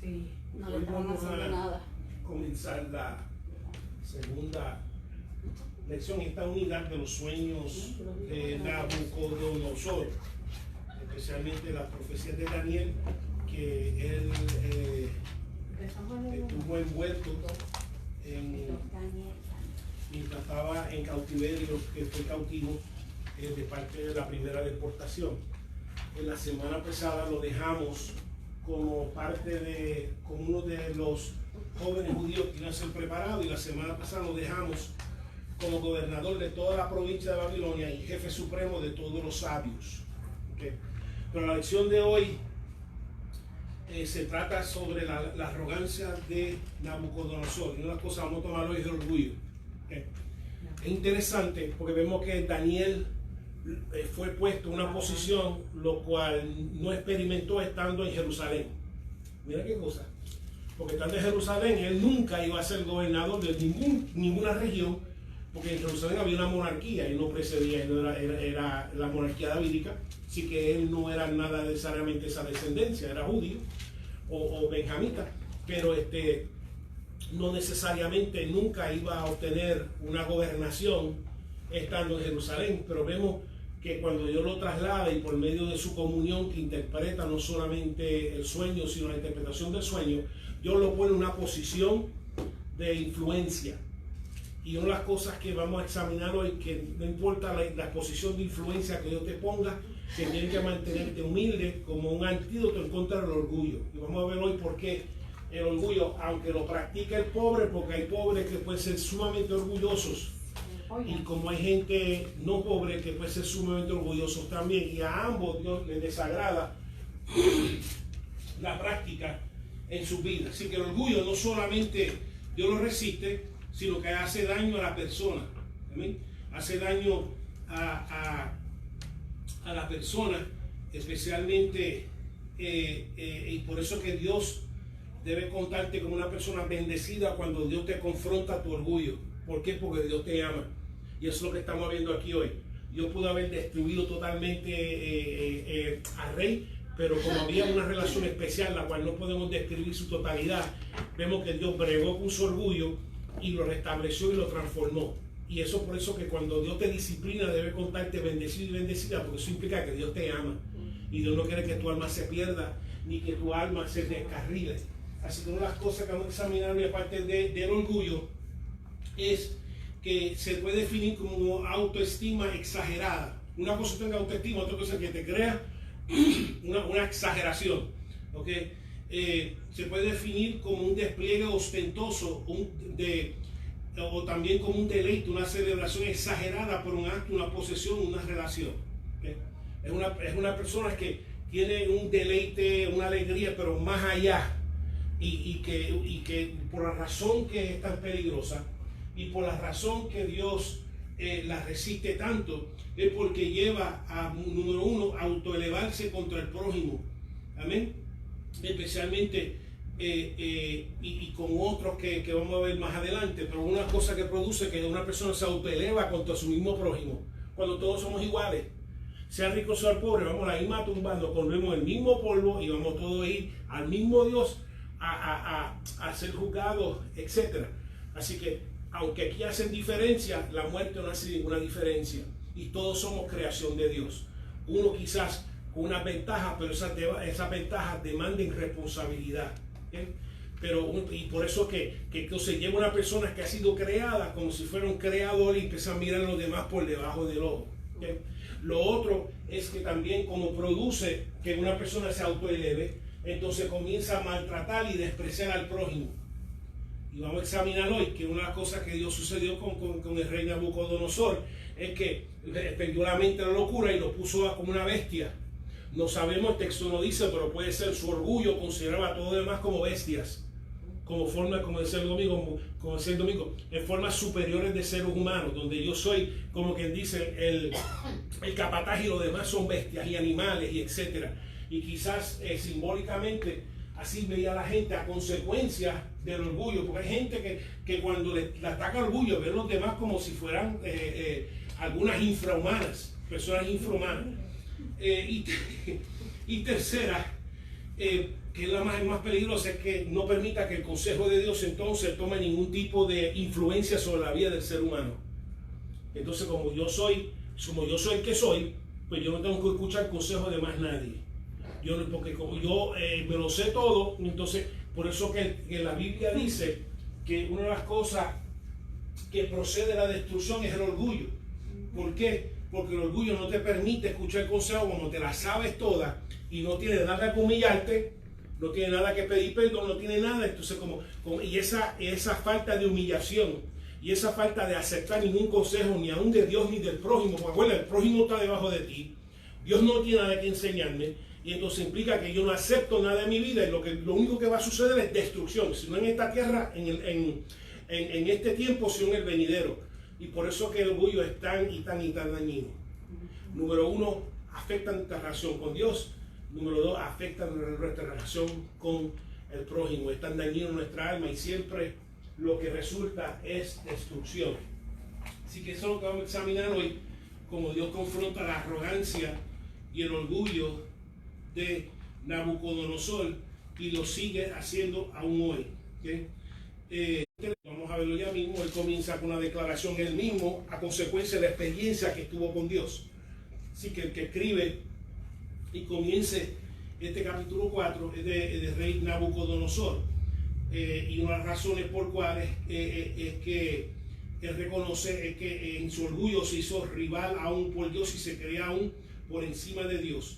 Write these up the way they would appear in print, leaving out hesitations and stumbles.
Sí, no le Hoy estaban vamos haciendo a nada. comenzar la segunda lección, esta unidad de los sueños de Nabucodonosor, especialmente las profecías de Daniel, que él estuvo envuelto mientras estaba en cautiverio, que fue cautivo de parte de la primera deportación. En la semana pasada lo dejamos como como uno de los jóvenes judíos que iban a ser preparados, y la semana pasada lo dejamos como gobernador de toda la provincia de Babilonia y jefe supremo de todos los sabios. ¿Okay? Pero la lección de hoy se trata sobre la arrogancia de Nabucodonosor. Y una cosa vamos a tomar hoy es el orgullo. ¿Okay? Es interesante porque vemos que Daniel fue puesto en una posición lo cual no experimentó estando en Jerusalén. Mira qué cosa. Porque estando en Jerusalén, él nunca iba a ser gobernador de ninguna región, porque en Jerusalén había una monarquía y no precedía, era la monarquía davídica, así que él no era nada necesariamente esa descendencia, era judío o benjamita, pero no necesariamente nunca iba a obtener una gobernación estando en Jerusalén. Pero vemos que cuando Dios lo traslada y por medio de su comunión, que interpreta no solamente el sueño sino la interpretación del sueño, Dios lo pone en una posición de influencia. Y una de las cosas que vamos a examinar hoy, que no importa la posición de influencia que Dios te ponga, que tienes que mantenerte humilde como un antídoto en contra del orgullo. Y vamos a ver hoy por qué el orgullo, aunque lo practica el pobre, porque hay pobres que pueden ser sumamente orgullosos, y como hay gente no pobre que puede ser sumamente orgullosos también, y a ambos Dios les desagrada la práctica en su vida. Así que el orgullo no solamente Dios lo resiste, sino que hace daño a la persona. ¿Amén? Hace daño a la persona, especialmente, y por eso que Dios debe contarte como una persona bendecida cuando Dios te confronta tu orgullo. ¿Por qué? Porque Dios te ama. Y eso es lo que estamos viendo aquí hoy. Dios pudo haber destruido totalmente al rey, pero como había una relación especial, la cual no podemos describir su totalidad, vemos que Dios bregó con su orgullo y lo restableció y lo transformó. Y eso por eso que cuando Dios te disciplina debe contarte bendecido y bendecida, porque eso implica que Dios te ama. Y Dios no quiere que tu alma se pierda, ni que tu alma se descarrile. Así que una de las cosas que vamos a examinar hoy, aparte del orgullo, es que se puede definir como autoestima exagerada. Una cosa es tener autoestima, otra cosa es que te crea una exageración. ¿Okay? Se puede definir como un despliegue ostentoso, o también como un deleite, una celebración exagerada por un acto, una posesión, una relación. ¿Okay? Es una persona que tiene un deleite, una alegría, pero más allá, y que por la razón que es tan peligrosa y por la razón que Dios la resiste tanto, es porque lleva a, número uno, autoelevarse contra el prójimo. Amén. Especialmente y con otros que vamos a ver más adelante, pero una cosa que produce que una persona se autoeleva contra su mismo prójimo, cuando todos somos iguales, sea rico o sea pobre, vamos a la misma tumbando, volvemos el mismo polvo y vamos todos a ir al mismo Dios a ser juzgados, etc. Así que aunque aquí hacen diferencia, la muerte no hace ninguna diferencia y todos somos creación de Dios. Uno quizás con unas ventajas, pero esas ventajas demandan responsabilidad. ¿Okay? Y por eso que se lleva una persona que ha sido creada como si fuera un creador y empieza a mirar a los demás por debajo del ojo. ¿Okay? Lo otro es que también como produce que una persona se autoeleve, entonces comienza a maltratar y despreciar al prójimo. Y vamos a examinar hoy que una de las cosas que Dios sucedió con el rey Nabucodonosor es que perdió la mente a la locura y lo puso como una bestia. No sabemos, el texto no dice, pero puede ser su orgullo, consideraba a todo demás como bestias, como decía el domingo, en formas superiores de seres humanos, donde yo soy, como quien dice, el capataz y los demás son bestias y animales y etcétera. Y quizás simbólicamente así veía a la gente a consecuencia del orgullo, porque hay gente que cuando le ataca orgullo ve a los demás como si fueran algunas infrahumanas, personas infrahumanas. Y tercera, que que es la más peligrosa, es que no permita que el consejo de Dios entonces tome ningún tipo de influencia sobre la vida del ser humano. Entonces, como yo soy el que soy, pues yo no tengo que escuchar consejos de más nadie. Porque como yo me lo sé todo, entonces por eso que la Biblia dice que una de las cosas que procede de la destrucción es el orgullo. ¿Por qué? Porque el orgullo no te permite escuchar consejos como te las sabes todas y no tiene nada que humillarte, no tiene nada que pedir perdón, no tiene nada. Entonces y esa falta de humillación y esa falta de aceptar ningún consejo ni aún de Dios ni del prójimo, porque bueno, el prójimo está debajo de ti, Dios no tiene nada que enseñarme, y entonces implica que yo no acepto nada de mi vida, y lo único que va a suceder es destrucción, si no en esta tierra, en este tiempo, sino en el venidero. Y por eso que el orgullo es tan dañino. Número uno, afecta nuestra relación con Dios. Número dos, afecta nuestra relación con el prójimo. Es tan dañino en nuestra alma y siempre lo que resulta es destrucción. Así que eso es lo que vamos a examinar hoy, como Dios confronta la arrogancia y el orgullo de Nabucodonosor y lo sigue haciendo aún hoy. ¿Okay? Vamos a verlo ya mismo. Él comienza con una declaración él mismo a consecuencia de la experiencia que tuvo con Dios. Así que el que escribe y comience este capítulo 4 es de rey Nabucodonosor, y una de las razones por cuales es que él reconoce es que en su orgullo se hizo rival aún por Dios y se creía aún por encima de Dios.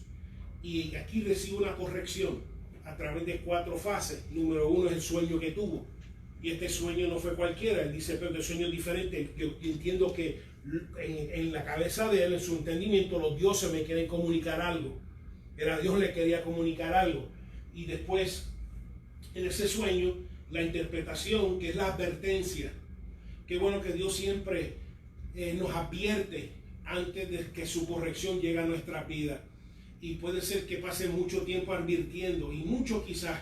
Y aquí recibe una corrección a través de 4 fases. Número 1 es el sueño que tuvo. Y este sueño no fue cualquiera. Él dice, pero el sueño es diferente. Yo entiendo que en la cabeza de él, en su entendimiento, los dioses me quieren comunicar algo. Era Dios le quería comunicar algo. Y después, en ese sueño, la interpretación, que es la advertencia. Qué bueno que Dios siempre nos advierte antes de que su corrección llegue a nuestra vida. Y puede ser que pase mucho tiempo advirtiendo, y mucho quizás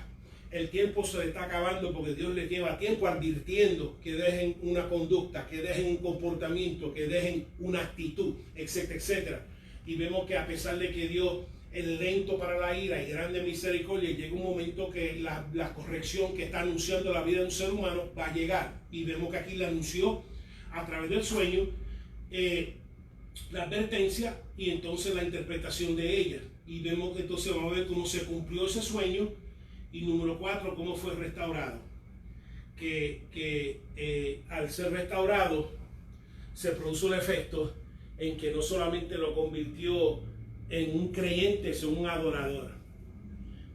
el tiempo se le está acabando porque Dios les lleva tiempo advirtiendo que dejen una conducta, que dejen un comportamiento, que dejen una actitud, etcétera, etcétera. Y vemos que a pesar de que Dios es lento para la ira y grande misericordia, llega un momento que la corrección que está anunciando la vida de un ser humano va a llegar. Y vemos que aquí la anunció a través del sueño, la advertencia y entonces la interpretación de ella. Y vemos que entonces vamos a ver cómo se cumplió ese sueño. Y número 4, cómo fue restaurado. Al ser restaurado se produjo el efecto en que no solamente lo convirtió en un creyente, sino un adorador.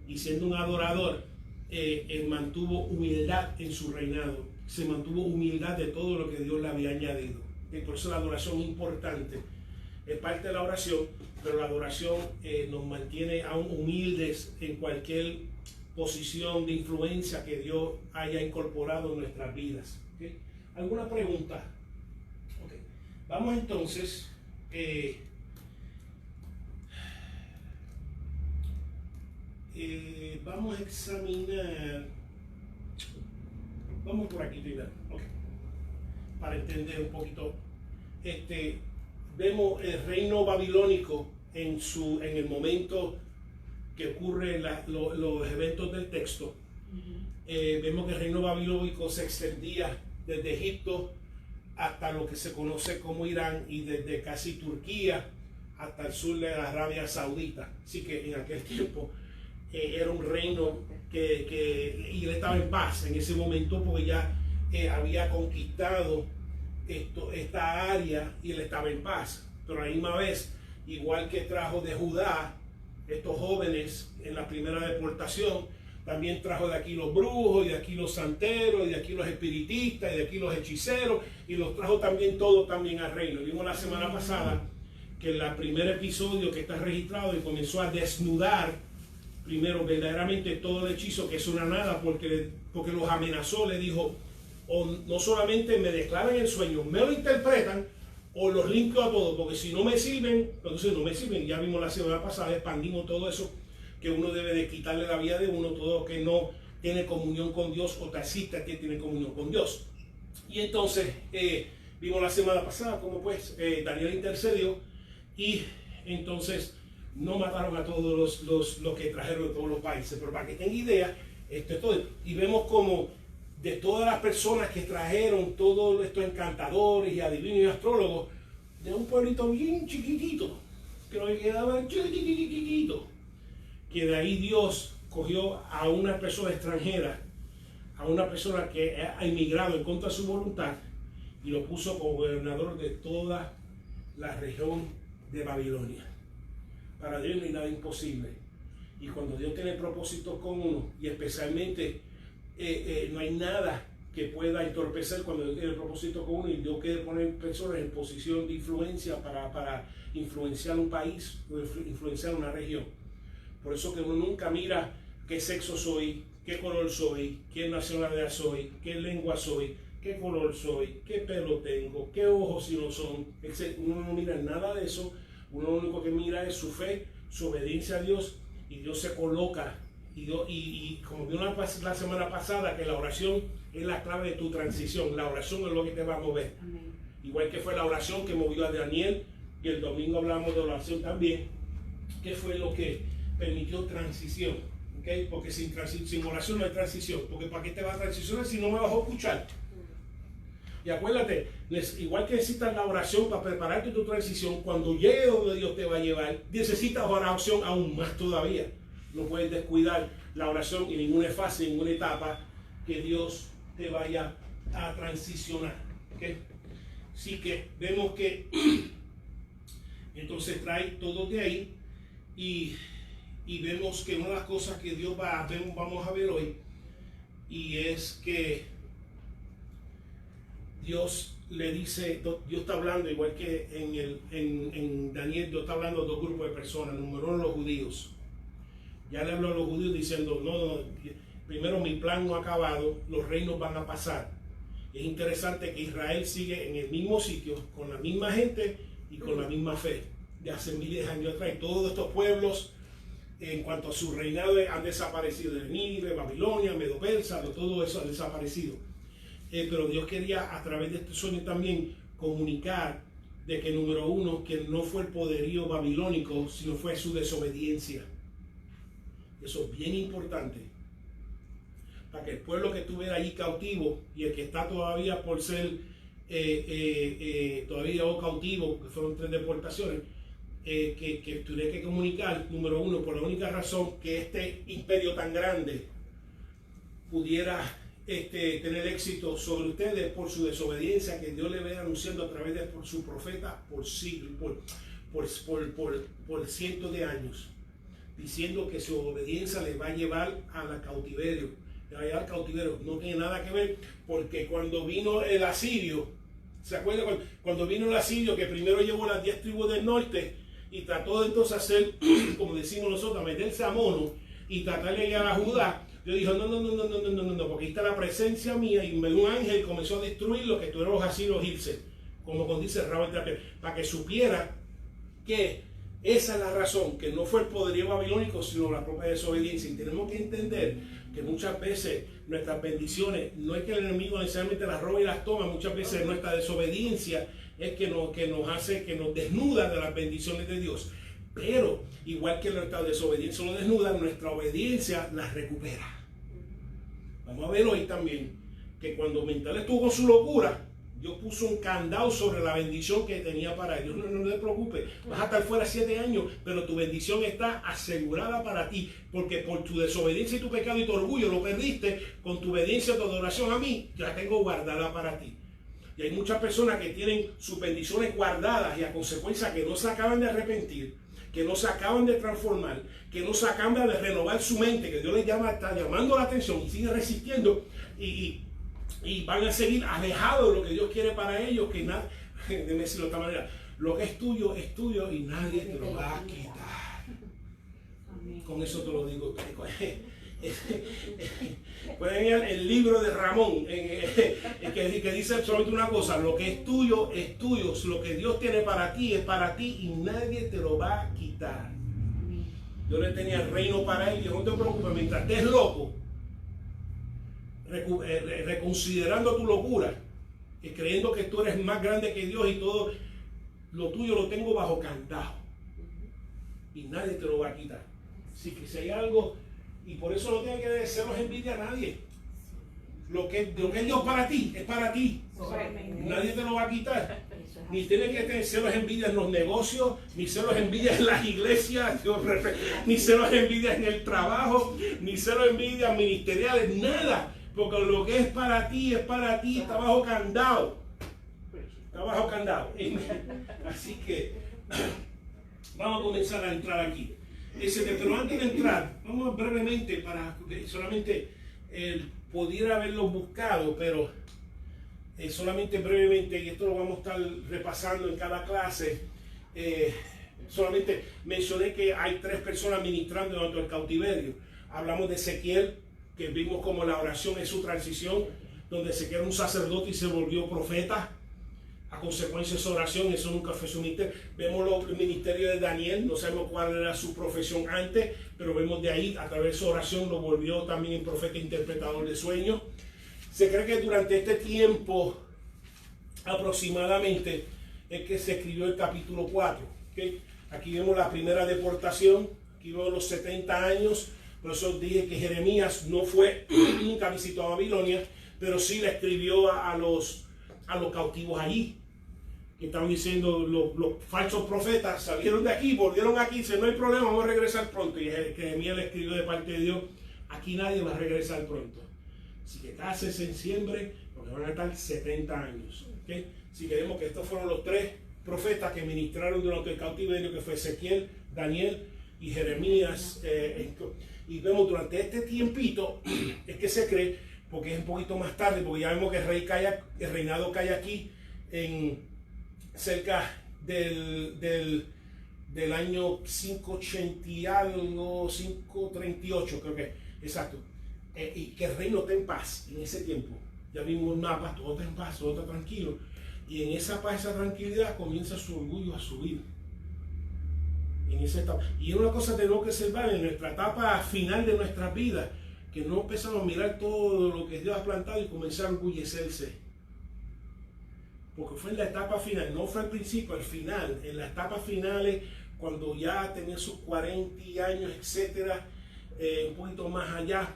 Y siendo un adorador, él mantuvo humildad en su reinado. Se mantuvo humildad de todo lo que Dios le había añadido. Y por eso la adoración es importante. Es parte de la oración, pero la adoración nos mantiene aún humildes en cualquier posición de influencia que Dios haya incorporado en nuestras vidas. ¿Okay? ¿Alguna pregunta? Okay. Vamos entonces vamos a examinar, vamos por aquí primero, okay, para entender un poquito. Vemos el reino babilónico en el momento que ocurren los eventos del texto. Vemos que el reino babilónico se extendía desde Egipto hasta lo que se conoce como Irán, y desde casi Turquía hasta el sur de la Arabia Saudita. Así que en aquel tiempo era un reino y él estaba en paz en ese momento, porque ya había conquistado esta área y él estaba en paz. Pero a la misma vez, igual que trajo de Judá estos jóvenes en la primera deportación, también trajo de aquí los brujos, y de aquí los santeros, y de aquí los espiritistas, y de aquí los hechiceros, y los trajo también todos también al reino. Vimos la semana pasada que en el primer episodio que está registrado, y comenzó a desnudar primero verdaderamente todo el hechizo, que es una nada, porque los amenazó, le dijo, o no solamente me declaran el sueño, me lo interpretan, o los limpio a todos, porque si no me sirven, entonces no me sirven. Ya vimos la semana pasada, expandimos todo eso, que uno debe de quitarle la vida de uno, todo lo que no tiene comunión con Dios, o taxista que tiene comunión con Dios. Y entonces vimos la semana pasada cómo pues Daniel intercedió, y entonces no mataron a todos los que trajeron de todos los países, pero para que tengan idea, esto es todo. Y vemos como de todas las personas que trajeron todos estos encantadores y adivinos y astrólogos, de un pueblito bien chiquitito, que nos quedaba chiquitito, que de ahí Dios cogió a una persona extranjera, a una persona que ha emigrado en contra de su voluntad, y lo puso como gobernador de toda la región de Babilonia. Para Dios no hay nada imposible. Y cuando Dios tiene propósitos con uno, y especialmente no hay nada que pueda entorpecer cuando Dios tiene propósito con uno, y Dios quiere poner personas en posición de influencia para influenciar un país o influenciar una región. Por eso que uno nunca mira qué sexo soy, qué color soy, qué nacionalidad soy, qué lengua soy, qué color soy, qué pelo tengo, qué ojos si no son, etc. Uno no mira nada de eso. Uno lo único que mira es su fe, su obediencia a Dios, y Dios se coloca. Y como vimos la semana pasada, que la oración es la clave de tu transición. La oración es lo que te va a mover. Amén. Igual que fue la oración que movió a Daniel, y el domingo hablamos de oración también, que fue lo que permitió transición. ¿Okay? Porque sin oración no hay transición. Porque ¿para qué te vas a transicionar si no me vas a escuchar? Y acuérdate, igual que necesitas la oración para prepararte tu transición, cuando llegue donde Dios te va a llevar, necesitas oración aún más todavía. No puedes descuidar la oración en ninguna fase, en ninguna etapa que Dios te vaya a transicionar. ¿Okay? Así que vemos que entonces trae todo de ahí, y vemos que una de las cosas que Dios vamos a ver hoy, y es que Dios le dice, Dios está hablando, igual que en Daniel, Dios está hablando de dos grupos de personas. Número uno, los judíos. Ya le habló a los judíos diciendo, no, primero mi plan no ha acabado, los reinos van a pasar. Es interesante que Israel sigue en el mismo sitio, con la misma gente y con la misma fe, de hace miles de años atrás. Y todos estos pueblos, en cuanto a su reinado, han desaparecido. De Nínive, Babilonia, Medo-Persa, todo eso ha desaparecido. Pero Dios quería a través de este sueño también comunicar de que número uno, que no fue el poderío babilónico, sino fue su desobediencia. Eso es bien importante. Para que el pueblo que estuviera allí cautivo, y el que está todavía por ser todavía cautivo, que fueron 3 deportaciones, que tuviera que comunicar, número uno, por la única razón que este imperio tan grande pudiera tener éxito sobre ustedes por su desobediencia, que Dios le ve anunciando a través de su profeta por siglos, por cientos de años, diciendo que su obediencia les va a llevar al cautiverio. Le va a llevar al cautiverio. No tiene nada que ver, porque cuando vino el asirio, ¿se acuerdan? Cuando vino el asirio, que primero llevó las 10 tribus del norte y trató de entonces hacer, como decimos nosotros, meterse a mono y tratar de llegar a Judá. Yo dije, no, porque ahí está la presencia mía, y un ángel comenzó a destruir lo que tuvieron los asirios irse, como cuando dice Raúl, para que supiera que esa es la razón, que no fue el poderío babilónico, sino la propia desobediencia. Y tenemos que entender que muchas veces nuestras bendiciones, no es que el enemigo necesariamente las roba y las toma, muchas veces nuestra desobediencia es que nos hace, que nos desnuda de las bendiciones de Dios. Pero igual que nuestra desobediencia nos desnuda, nuestra obediencia las recupera. Vamos a ver hoy también que cuando Mental estuvo con su locura, Dios puso un candado sobre la bendición que tenía para él. No te preocupes, vas a estar fuera 7 años, pero tu bendición está asegurada para ti, porque por tu desobediencia y tu pecado y tu orgullo lo perdiste. Con tu obediencia y tu adoración a mí, ya tengo guardada para ti. Y hay muchas personas que tienen sus bendiciones guardadas, y a consecuencia que no se acaban de arrepentir, que no se acaban de transformar, que no se acaban de renovar su mente, que Dios les está llamando la atención y sigue resistiendo, y van a seguir alejados de lo que Dios quiere para ellos, que nada, déjeme decirlo de esta manera, lo que es tuyo y nadie te lo va a quitar. Con eso te lo digo. Pueden ir el libro de Ramón, que dice solamente una cosa: lo que es tuyo, lo que Dios tiene para ti es para ti, y nadie te lo va a quitar. Yo le tenía el reino para él, y no te preocupes, mientras estés loco, reconsiderando tu locura, y creyendo que tú eres más grande que Dios y todo lo tuyo lo tengo bajo candado. y nadie te lo va a quitar. Así que si hay algo, y por eso no tiene que desearlos envidia a nadie. Lo que es Dios para ti, es para ti. Nadie te lo va a quitar. Ni tienes que tener celos envidia en los negocios, ni celos envidia en las iglesias, ni celos envidia en el trabajo, ni celos envidia ministeriales, nada. Porque lo que es para ti, está bajo candado. Está bajo candado. Así que vamos a comenzar a entrar aquí. Pero antes de entrar, vamos brevemente para solamente pudiera haberlo buscado, pero solamente brevemente, y esto lo vamos a estar repasando en cada clase. Solamente mencioné que hay 3 personas ministrando durante el cautiverio. Hablamos de Ezequiel, que vimos como la oración es su transición, donde Ezequiel era un sacerdote y se volvió profeta. A consecuencia de su oración, eso nunca fue su ministerio. Vemos el ministerio de Daniel, no sabemos cuál era su profesión antes, pero vemos de ahí, a través de su oración, lo volvió también en profeta interpretador de sueños. Se cree que durante este tiempo, aproximadamente, es que se escribió el capítulo 4. ¿Okay? Aquí vemos la primera deportación, aquí vemos los 70 años, por eso dije que Jeremías no fue, nunca visitó a Babilonia, pero sí le escribió a los cautivos allí. Que estaban diciendo los falsos profetas salieron de aquí, volvieron aquí, dice no hay problema, vamos a regresar pronto. Y Jeremías le escribió de parte de Dios, aquí nadie va a regresar pronto. Así que cásense en siempre, porque van a estar 70 años. ¿Okay? Si queremos que estos fueron los 3 profetas que ministraron durante el cautiverio, que fue Ezequiel, Daniel y Jeremías. Y vemos durante este tiempito, es que se cree, porque es un poquito más tarde, porque ya vemos que el reinado cae aquí en cerca del año 580 y algo, 538 creo que, exacto. Y que el reino está en paz en ese tiempo. Ya vimos un mapa, todo está en paz, todo está tranquilo. Y en esa paz, esa tranquilidad, comienza su orgullo a subir. En esa etapa. Y es una cosa que tenemos que observar en nuestra etapa final de nuestras vidas, que no empezamos a mirar todo lo que Dios ha plantado y comenzar a orgullecerse. Porque fue en la etapa final, no fue al principio, al final. En las etapas finales, cuando ya tenía sus 40 años, etcétera, un poquito más allá,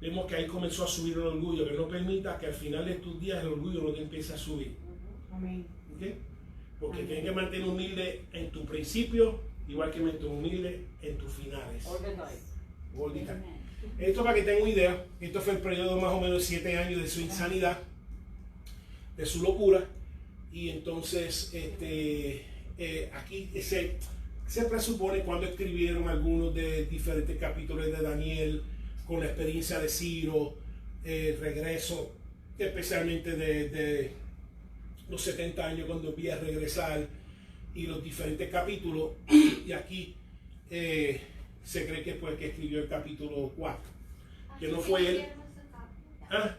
vemos que ahí comenzó a subir el orgullo, que no permita que al final de tus días el orgullo no te empiece a subir. Amén. ¿Okay? Porque tienes que mantener humilde en tu principio, igual que mantener humilde en tus finales. All the time. Esto para que tengan una idea, esto fue el periodo más o menos de 7 años de su insanidad, de su locura. Y entonces aquí se presupone cuando escribieron algunos de diferentes capítulos de Daniel, con la experiencia de Ciro, el regreso, especialmente de los 70 años cuando empieza a regresar, y los diferentes capítulos. Y aquí se cree que fue que escribió el capítulo 4, que no fue él. ¿Ah?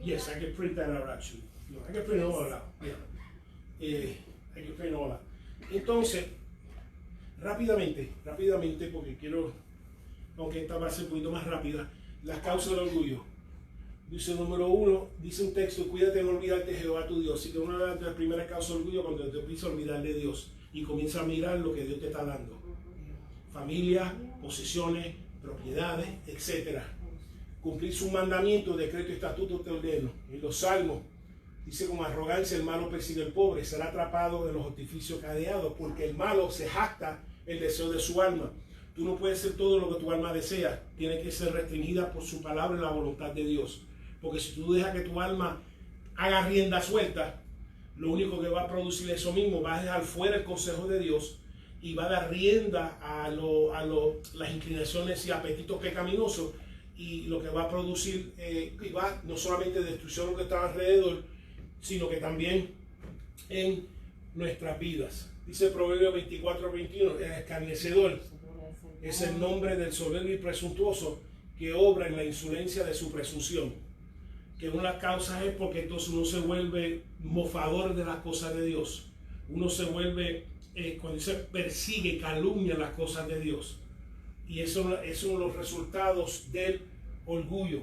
Yes, I can print that out actually. No, I can print it all out. Yeah. I can print it all out. Entonces, rápidamente, porque quiero, aunque esta va a ser un poquito más rápida, las causas del orgullo. Dice número 1, dice un texto, cuídate de no olvidarte de Jehová tu Dios. Así que una de las primeras causas del orgullo cuando te empieza a olvidar de Dios y comienza a mirar lo que Dios te está dando. Familia, posesiones, propiedades, etc. Cumplir sus mandamientos, decretos y estatutos te ordeno. En los salmos dice: con arrogancia el malo persigue al pobre, será atrapado de los artificios cadeados, porque el malo se jacta el deseo de su alma. Tú no puedes ser todo lo que tu alma desea, tiene que ser restringida por su palabra y la voluntad de Dios. Porque si tú dejas que tu alma haga rienda suelta, lo único que va a producir eso mismo, va a dejar fuera el consejo de Dios y va a dar rienda a las inclinaciones y apetitos pecaminosos, y lo que va a producir no solamente destrucción de lo que está alrededor, sino que también en nuestras vidas. Dice Proverbios 24:21, el escarnecedor es el nombre del soberbio y presuntuoso que obra en la insolencia de su presunción. Que una de las causas es porque entonces uno se vuelve mofador de las cosas de Dios. Uno se vuelve, cuando dice persigue, calumnia las cosas de Dios. Y eso es uno de los resultados del orgullo.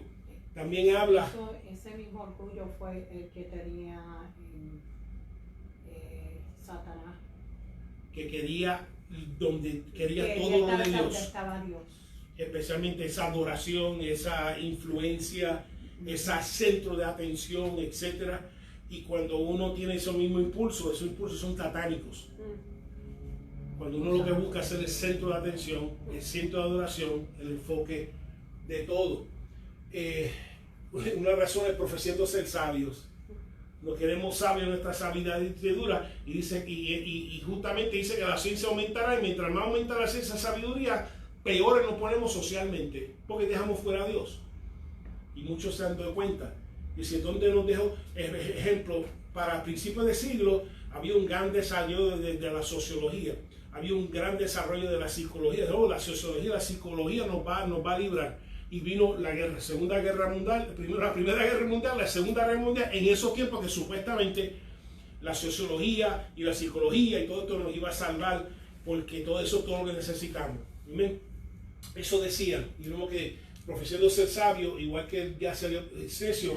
También habla... Ese mismo orgullo fue el que tenía Satanás. que quería, donde quería Que todo lo de donde Dios, estaba Dios. especialmente esa adoración, esa influencia, ese centro de atención, etcétera. Y cuando uno tiene esos mismos impulsos son satánicos. Cuando uno lo que busca es ser el centro de atención, el centro de adoración, el enfoque de todo. Una razón es profesiendo ser sabios. No queremos sabios en nuestra sabiduría, y dice, y justamente dice que la ciencia aumentará, y mientras más aumenta la ciencia y sabiduría, peores nos ponemos socialmente, porque dejamos fuera a Dios. Y muchos se han dado cuenta. Dice, ¿dónde nos dejó? Ejemplo, para principios de siglo había un gran desarrollo de la sociología, había un gran desarrollo de la psicología. No, la sociología y la psicología nos va a librar. Y vino la guerra, Segunda Guerra Mundial, la Primera Guerra Mundial, la Segunda Guerra Mundial, en esos tiempos que supuestamente la sociología y la psicología y todo esto nos iba a salvar, porque todo eso es todo lo que necesitamos. ¿Amén? Eso decían, y vemos que profesión de ser sabio, igual que ya se dio Cesio,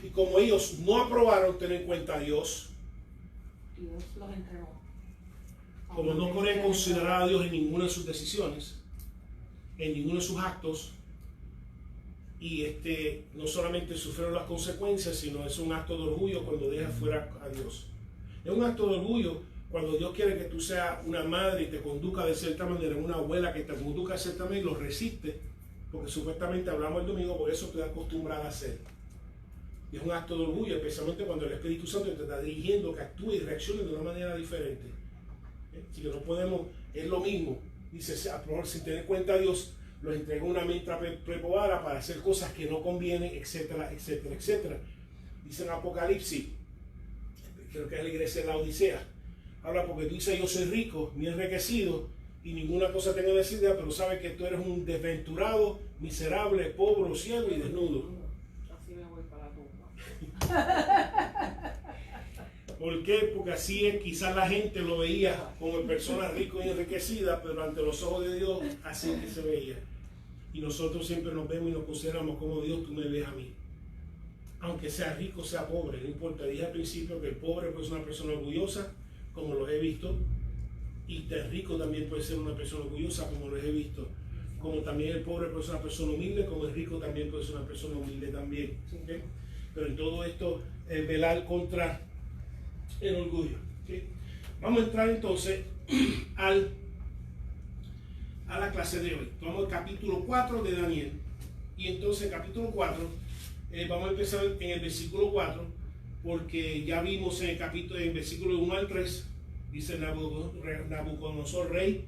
y como ellos no aprobaron tener en cuenta a Dios, Dios los entregó. como no querían considerar a Dios en ninguna de sus decisiones, en ninguno de sus actos, y no solamente sufrieron las consecuencias, sino es un acto de orgullo cuando dejas fuera a Dios. Es un acto de orgullo cuando Dios quiere que tú seas una madre y te conduzca de cierta manera, una abuela que te conduzca de cierta manera y lo resiste, porque supuestamente hablamos el domingo, por eso estoy acostumbrada a hacer. Y es un acto de orgullo, especialmente cuando el Espíritu Santo te está dirigiendo, que actúe y reaccione de una manera diferente. Así que no podemos, es lo mismo. Dice, sin tener en cuenta a Dios, los entregó una mente preparada para hacer cosas que no convienen, etcétera, etcétera, etcétera. Dice en Apocalipsis, creo que es la iglesia de la Odisea, habla porque dice, yo soy rico, ni enriquecido, y ninguna cosa tengo necesidad, pero sabe que tú eres un desventurado, miserable, pobre, ciego y desnudo. Así me voy para la tumba. ¿Por qué? Porque así es, quizás la gente lo veía como persona rica y enriquecida, pero ante los ojos de Dios, así es que se veía. Y nosotros siempre nos vemos y nos consideramos como Dios, tú me ves a mí. Aunque sea rico, sea pobre, no importa. Dije al principio que el pobre puede ser una persona orgullosa, como los he visto, y el rico también puede ser una persona orgullosa, como los he visto. Como también el pobre puede ser una persona humilde, como el rico también puede ser una persona humilde también. ¿Okay? Pero en todo esto, velar contra el orgullo. ¿Okay? Vamos a entrar entonces a la clase de hoy. Vamos al capítulo 4 de Daniel. Y entonces capítulo 4, vamos a empezar en el versículo 4, porque ya vimos en el versículo 1 al 3, dice Nabucodonosor, rey,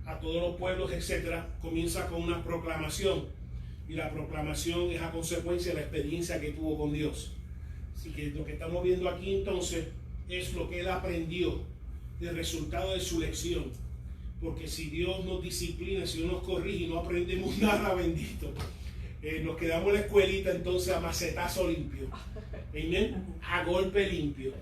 a todos los pueblos, etcétera, comienza con una proclamación. Y la proclamación es a consecuencia de la experiencia que tuvo con Dios. Así que lo que estamos viendo aquí entonces es lo que él aprendió, el resultado de su lección. Porque si Dios nos disciplina, si Dios nos corrige y no aprendemos nada, bendito, nos quedamos en la escuelita entonces a macetazo limpio. Amén. A golpe limpio.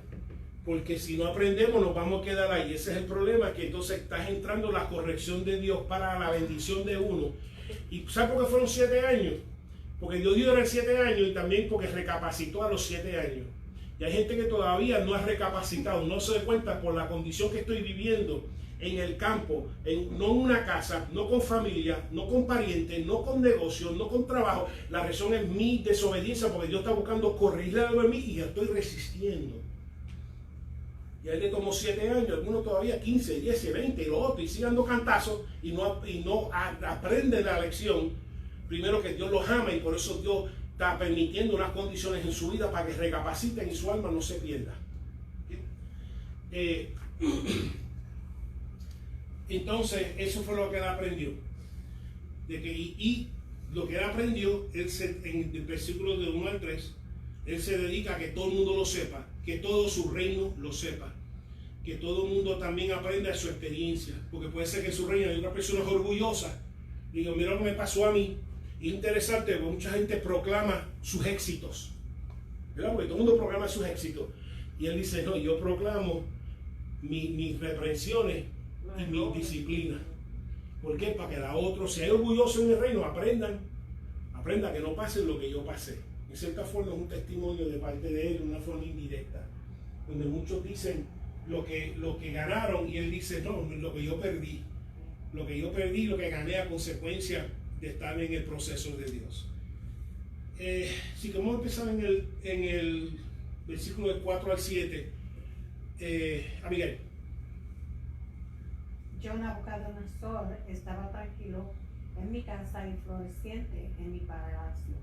Porque si no aprendemos nos vamos a quedar ahí. Ese es el problema, que entonces estás entrando la corrección de Dios para la bendición de uno. ¿Y sabes por qué fueron 7 años? Porque Dios dio 7 años y también porque recapacitó a los 7 años. Y hay gente que todavía no ha recapacitado, no se da cuenta por la condición que estoy viviendo en el campo, no en una casa, no con familia, no con parientes, no con negocio, no con trabajo. La razón es mi desobediencia, porque Dios está buscando corregir algo en mí y yo estoy resistiendo. Y hay que tomó 7 años, algunos todavía 15, 10, 20, y los otros, y siguen dando cantazos y no aprenden la lección. Primero, que Dios los ama, y por eso Dios está permitiendo unas condiciones en su vida para que recapaciten y su alma no se pierda. Entonces, eso fue lo que él aprendió. Y lo que él aprendió, en el versículo de 1 al 3, él se dedica a que todo el mundo lo sepa, que todo su reino lo sepa, que todo el mundo también aprenda de su experiencia, porque puede ser que en su reino hay una persona orgullosa. Digo, mira lo que me pasó a mí. Interesante, porque mucha gente proclama sus éxitos, ¿verdad? Porque todo el mundo proclama sus éxitos. Y él dice, no, yo proclamo mis reprensiones y mi disciplina. ¿Por qué? Para que a otros, si hay orgullosos en el reino, aprendan que no pasen lo que yo pasé. En cierta forma es un testimonio de parte de él, una forma indirecta, donde muchos dicen, lo que ganaron, y él dice, no, lo que yo perdí, lo que gané a consecuencia de estar en el proceso de Dios. Si queremos empezar en el versículo de 4 al 7, Abigail. Yo, Nabucodonosor, estaba tranquilo en mi casa y floreciente en mi palacio.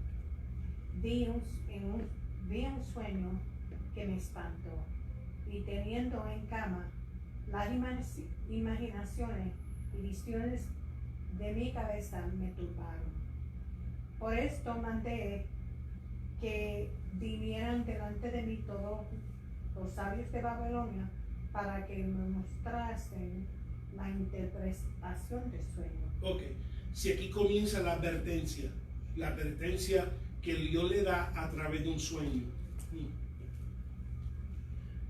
Vi un sueño que me espantó, y teniendo en cama las imaginaciones y visiones de mi cabeza me turbaron. Por esto mandé que vinieran delante de mí todos los sabios de Babilonia para que me mostrasen la interpretación del sueño. Ok, si aquí comienza la advertencia que Dios le da a través de un sueño.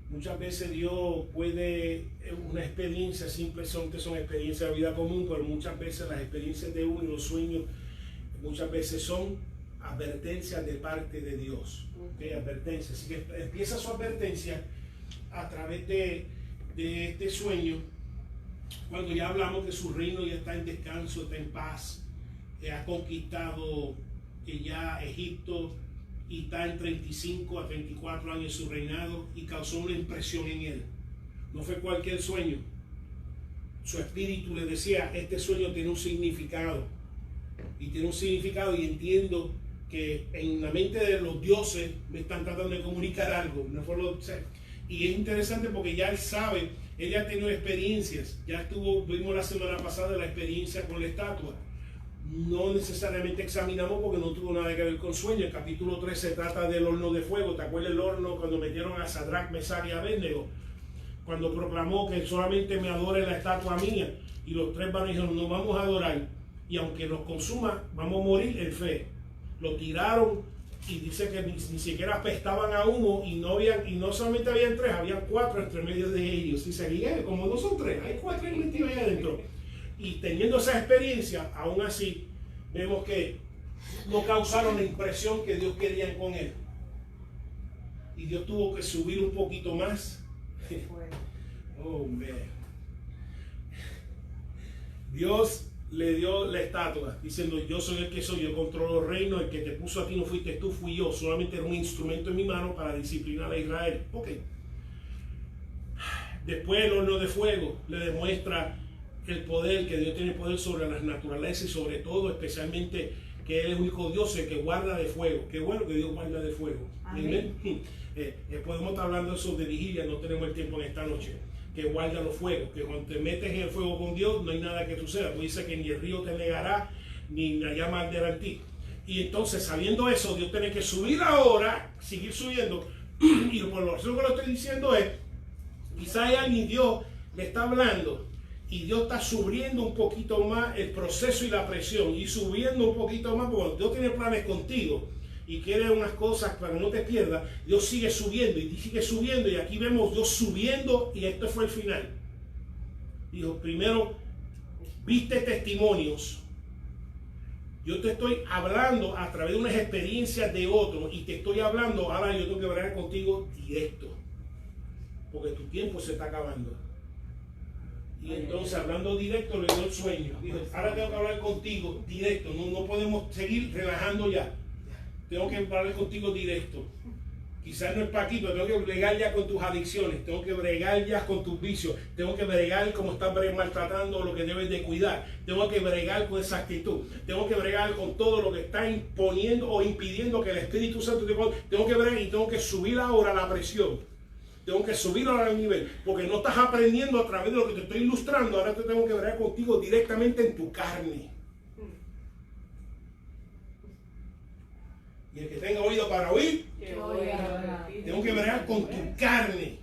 Muchas veces Dios puede, una experiencia simple son experiencias de vida común, pero muchas veces las experiencias de uno y los sueños, muchas veces son advertencias de parte de Dios. Okay, advertencia. Así que empieza su advertencia a través de este sueño, cuando ya hablamos que su reino ya está en descanso, está en paz, ha conquistado ya Egipto, y está en 35 a 34 años su reinado, y causó una impresión en él. No fue cualquier sueño. Su espíritu le decía, este sueño tiene un significado, y tiene un significado, y entiendo que en la mente de los dioses me están tratando de comunicar algo. No fue y es interesante porque ya él sabe, él ya ha tenido experiencias, vimos la semana pasada la experiencia con la estatua. No necesariamente examinamos porque no tuvo nada que ver con sueño. El capítulo 3 se trata del horno de fuego. ¿Te acuerdas el horno cuando metieron a Sadrach, Mesach y Abednego? Cuando proclamó que solamente me adore la estatua mía. Y los tres van y dijeron, no vamos a adorar. Y aunque nos consuma, vamos a morir en fe. Lo tiraron y dice que ni siquiera apestaban a humo, y no solamente habían tres, había cuatro entre medio de ellos. Y seguían, como no son tres, hay cuatro metidos ahí adentro. Y teniendo esa experiencia, aún así, vemos que no causaron la impresión que Dios quería con él. Y Dios tuvo que subir un poquito más. Oh, man. Dios le dio la estatua, diciendo, yo soy el que soy, yo controlo el reino, el que te puso a ti no fuiste tú, fui yo, solamente era un instrumento en mi mano para disciplinar a Israel. Ok. Después el horno de fuego le demuestra el poder, que Dios tiene poder sobre las naturalezas y sobre todo, especialmente, que Él es el único Dios el que guarda de fuego. Qué bueno que Dios guarda de fuego. Amén. Podemos estar hablando de eso de vigilia, no tenemos el tiempo en esta noche. Que guarda los fuegos, que cuando te metes en el fuego con Dios no hay nada que suceda. Pues dice que ni el río te negará, ni la llama arderá en ti. Y entonces, sabiendo eso, Dios tiene que subir ahora, seguir subiendo. Y por lo que lo estoy diciendo es, quizá hay alguien, Dios le está hablando, y Dios está subiendo un poquito más el proceso y la presión, y subiendo un poquito más, porque Dios tiene planes contigo y quiere unas cosas para que no te pierdas. Dios sigue subiendo y sigue subiendo, y aquí vemos Dios subiendo, y este fue el final. Dijo, primero, viste testimonios. Yo te estoy hablando a través de unas experiencias de otros, y te estoy hablando, ahora yo tengo que hablar contigo directo, porque tu tiempo se está acabando. Y entonces, hablando directo, le dio el sueño. Dijo, ahora tengo que hablar contigo directo. No podemos seguir relajando ya. Tengo que hablar contigo directo. Quizás no es para aquí, pero tengo que bregar ya con tus adicciones. Tengo que bregar ya con tus vicios. Tengo que bregar cómo estás maltratando lo que debes de cuidar. Tengo que bregar con esa actitud. Tengo que bregar con todo lo que está imponiendo o impidiendo que el Espíritu Santo te... Tengo que bregar, y tengo que subir ahora la presión. Tengo que subir ahora el nivel, porque no estás aprendiendo a través de lo que te estoy ilustrando. Ahora te tengo que bregar contigo directamente en tu carne. Y el que tenga oído para oír, tengo que bregar con tu carne.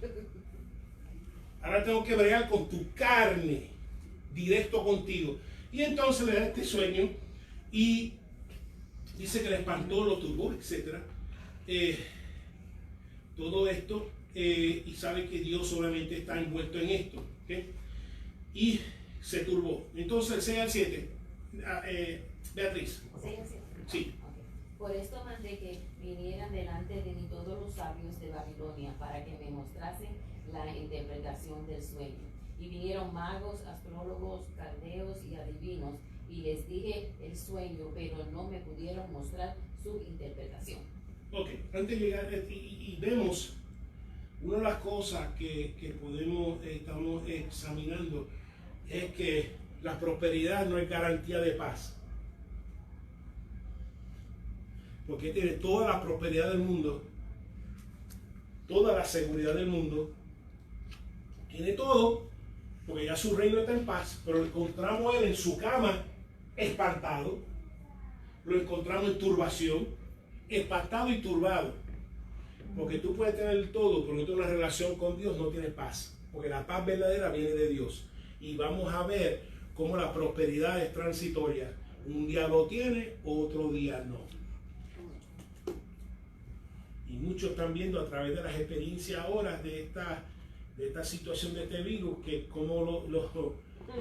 Ahora tengo que bregar con tu carne, directo contigo. Y entonces le da este sueño, y dice que le espantó, lo turbó, etc. Todo esto, y sabe que Dios solamente está envuelto en esto. ¿Okay? Y se turbó. Entonces, el 6 al 7. Beatriz. 6 al 7. Sí. Por esto mandé que vinieran delante de mí todos los sabios de Babilonia para que me mostrasen la interpretación del sueño. Y vinieron magos, astrólogos, caldeos y adivinos, y les dije el sueño, pero no me pudieron mostrar su interpretación. Ok, antes de llegar, y vemos una de las cosas que estamos examinando es que la prosperidad no es garantía de paz. Porque tiene toda la prosperidad del mundo, toda la seguridad del mundo, tiene todo, porque ya su reino está en paz, pero lo encontramos a él en su cama espantado, lo encontramos en turbación, espantado y turbado. Porque tú puedes tener todo, pero no tienes una relación con Dios, no tienes paz. Porque la paz verdadera viene de Dios. Y vamos a ver cómo la prosperidad es transitoria. Un día lo tiene, otro día no. Y muchos están viendo a través de las experiencias ahora de esta situación de este virus, que como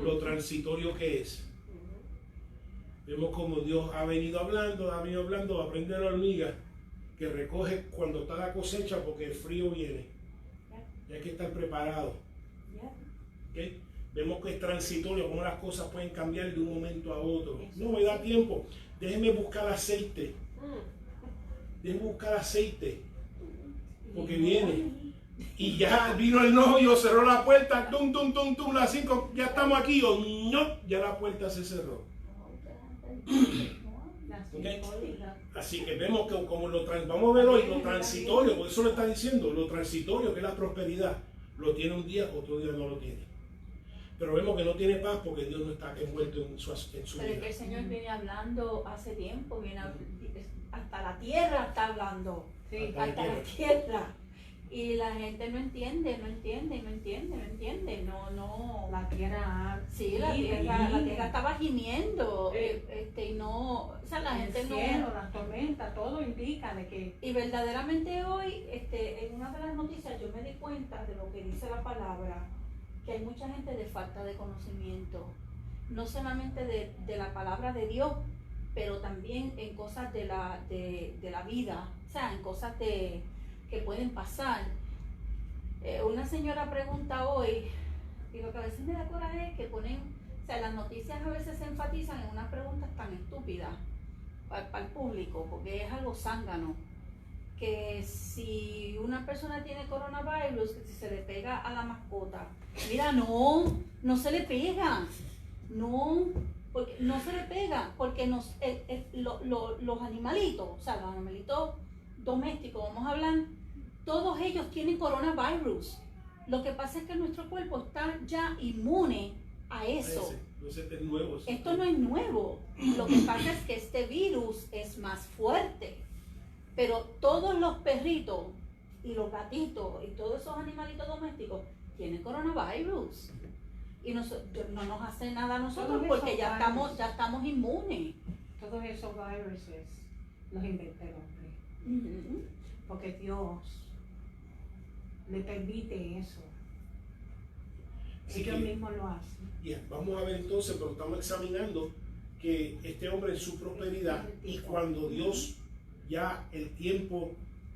lo transitorio que es. Vemos como Dios ha venido hablando, aprender la hormiga que recoge cuando está la cosecha porque el frío viene. Y hay que estar preparado. ¿Okay? Vemos que es transitorio, cómo las cosas pueden cambiar de un momento a otro. No me da tiempo, déjeme buscar aceite. Déjeme buscar aceite, porque viene. Y ya vino el novio, cerró la puerta, tum, tum, tum, tum, las 5, ya estamos aquí, o no, ya la puerta se cerró. ¿Okay? Así que vemos que como vamos a ver hoy lo transitorio, por eso lo está diciendo, lo transitorio que es la prosperidad, lo tiene un día, otro día no lo tiene. Pero vemos que no tiene paz porque Dios no está envuelto en su Pero vida. es que el Señor viene hablando hace tiempo, hasta la tierra está hablando, Sí, hasta la tierra. Y la gente no entiende, no. la tierra. Sí, la tierra estaba gimiendo, y no, o sea, la gente el no. cielo, las tormentas, todo indica de que Y verdaderamente hoy, en una de las noticias yo me di cuenta de lo que dice la palabra, que hay mucha gente de falta de conocimiento, no solamente de la palabra de Dios, pero también en cosas de la vida, o sea, en cosas que pueden pasar. Una señora pregunta hoy, y lo que a veces me da coraje es que ponen, o sea, las noticias a veces se enfatizan en unas preguntas tan estúpidas para el público, porque es algo zángano, que si una persona tiene coronavirus, que si se le pega a la mascota, mira, no se le pega, porque no se le pega, porque los animalitos, o sea, los animalitos domésticos, vamos a hablar, todos ellos tienen coronavirus. Lo que pasa es que nuestro cuerpo está ya inmune a eso. Esto no es nuevo. Lo que pasa es que este virus es más fuerte. Pero todos los perritos y los gatitos y todos esos animalitos domésticos tienen coronavirus. Y no nos hace nada a nosotros porque ya estamos inmunes. todos esos viruses los inventó el hombre. Porque Dios le permite eso. Ellos mismos lo hacen. Vamos a ver entonces, pero estamos examinando que este hombre en su prosperidad, y cuando Dios, ya el tiempo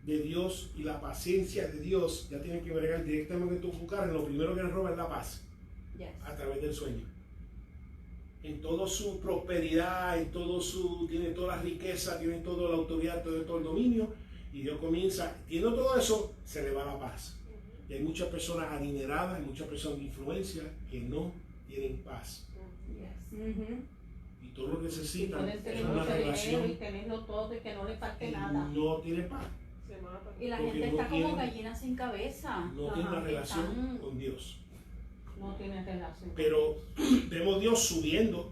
de Dios y la paciencia de Dios ya tienen que bregar directamente con tu cara, lo primero que le roba es la paz, a través del sueño. En toda su prosperidad, tiene toda la riqueza, tiene toda la autoridad, todo el dominio, y Dios comienza, teniendo todo eso, se le va la paz. Y hay muchas personas adineradas, hay muchas personas de influencia que no tienen paz. Y todo lo que necesitan es una relación. Y tenerlo todo y que no le falte nada. No tiene paz. Se mata. Y la Porque gente no está como tiene- gallina sin cabeza. No tiene una relación están- con Dios. No tiene relación. Pero vemos Dios subiendo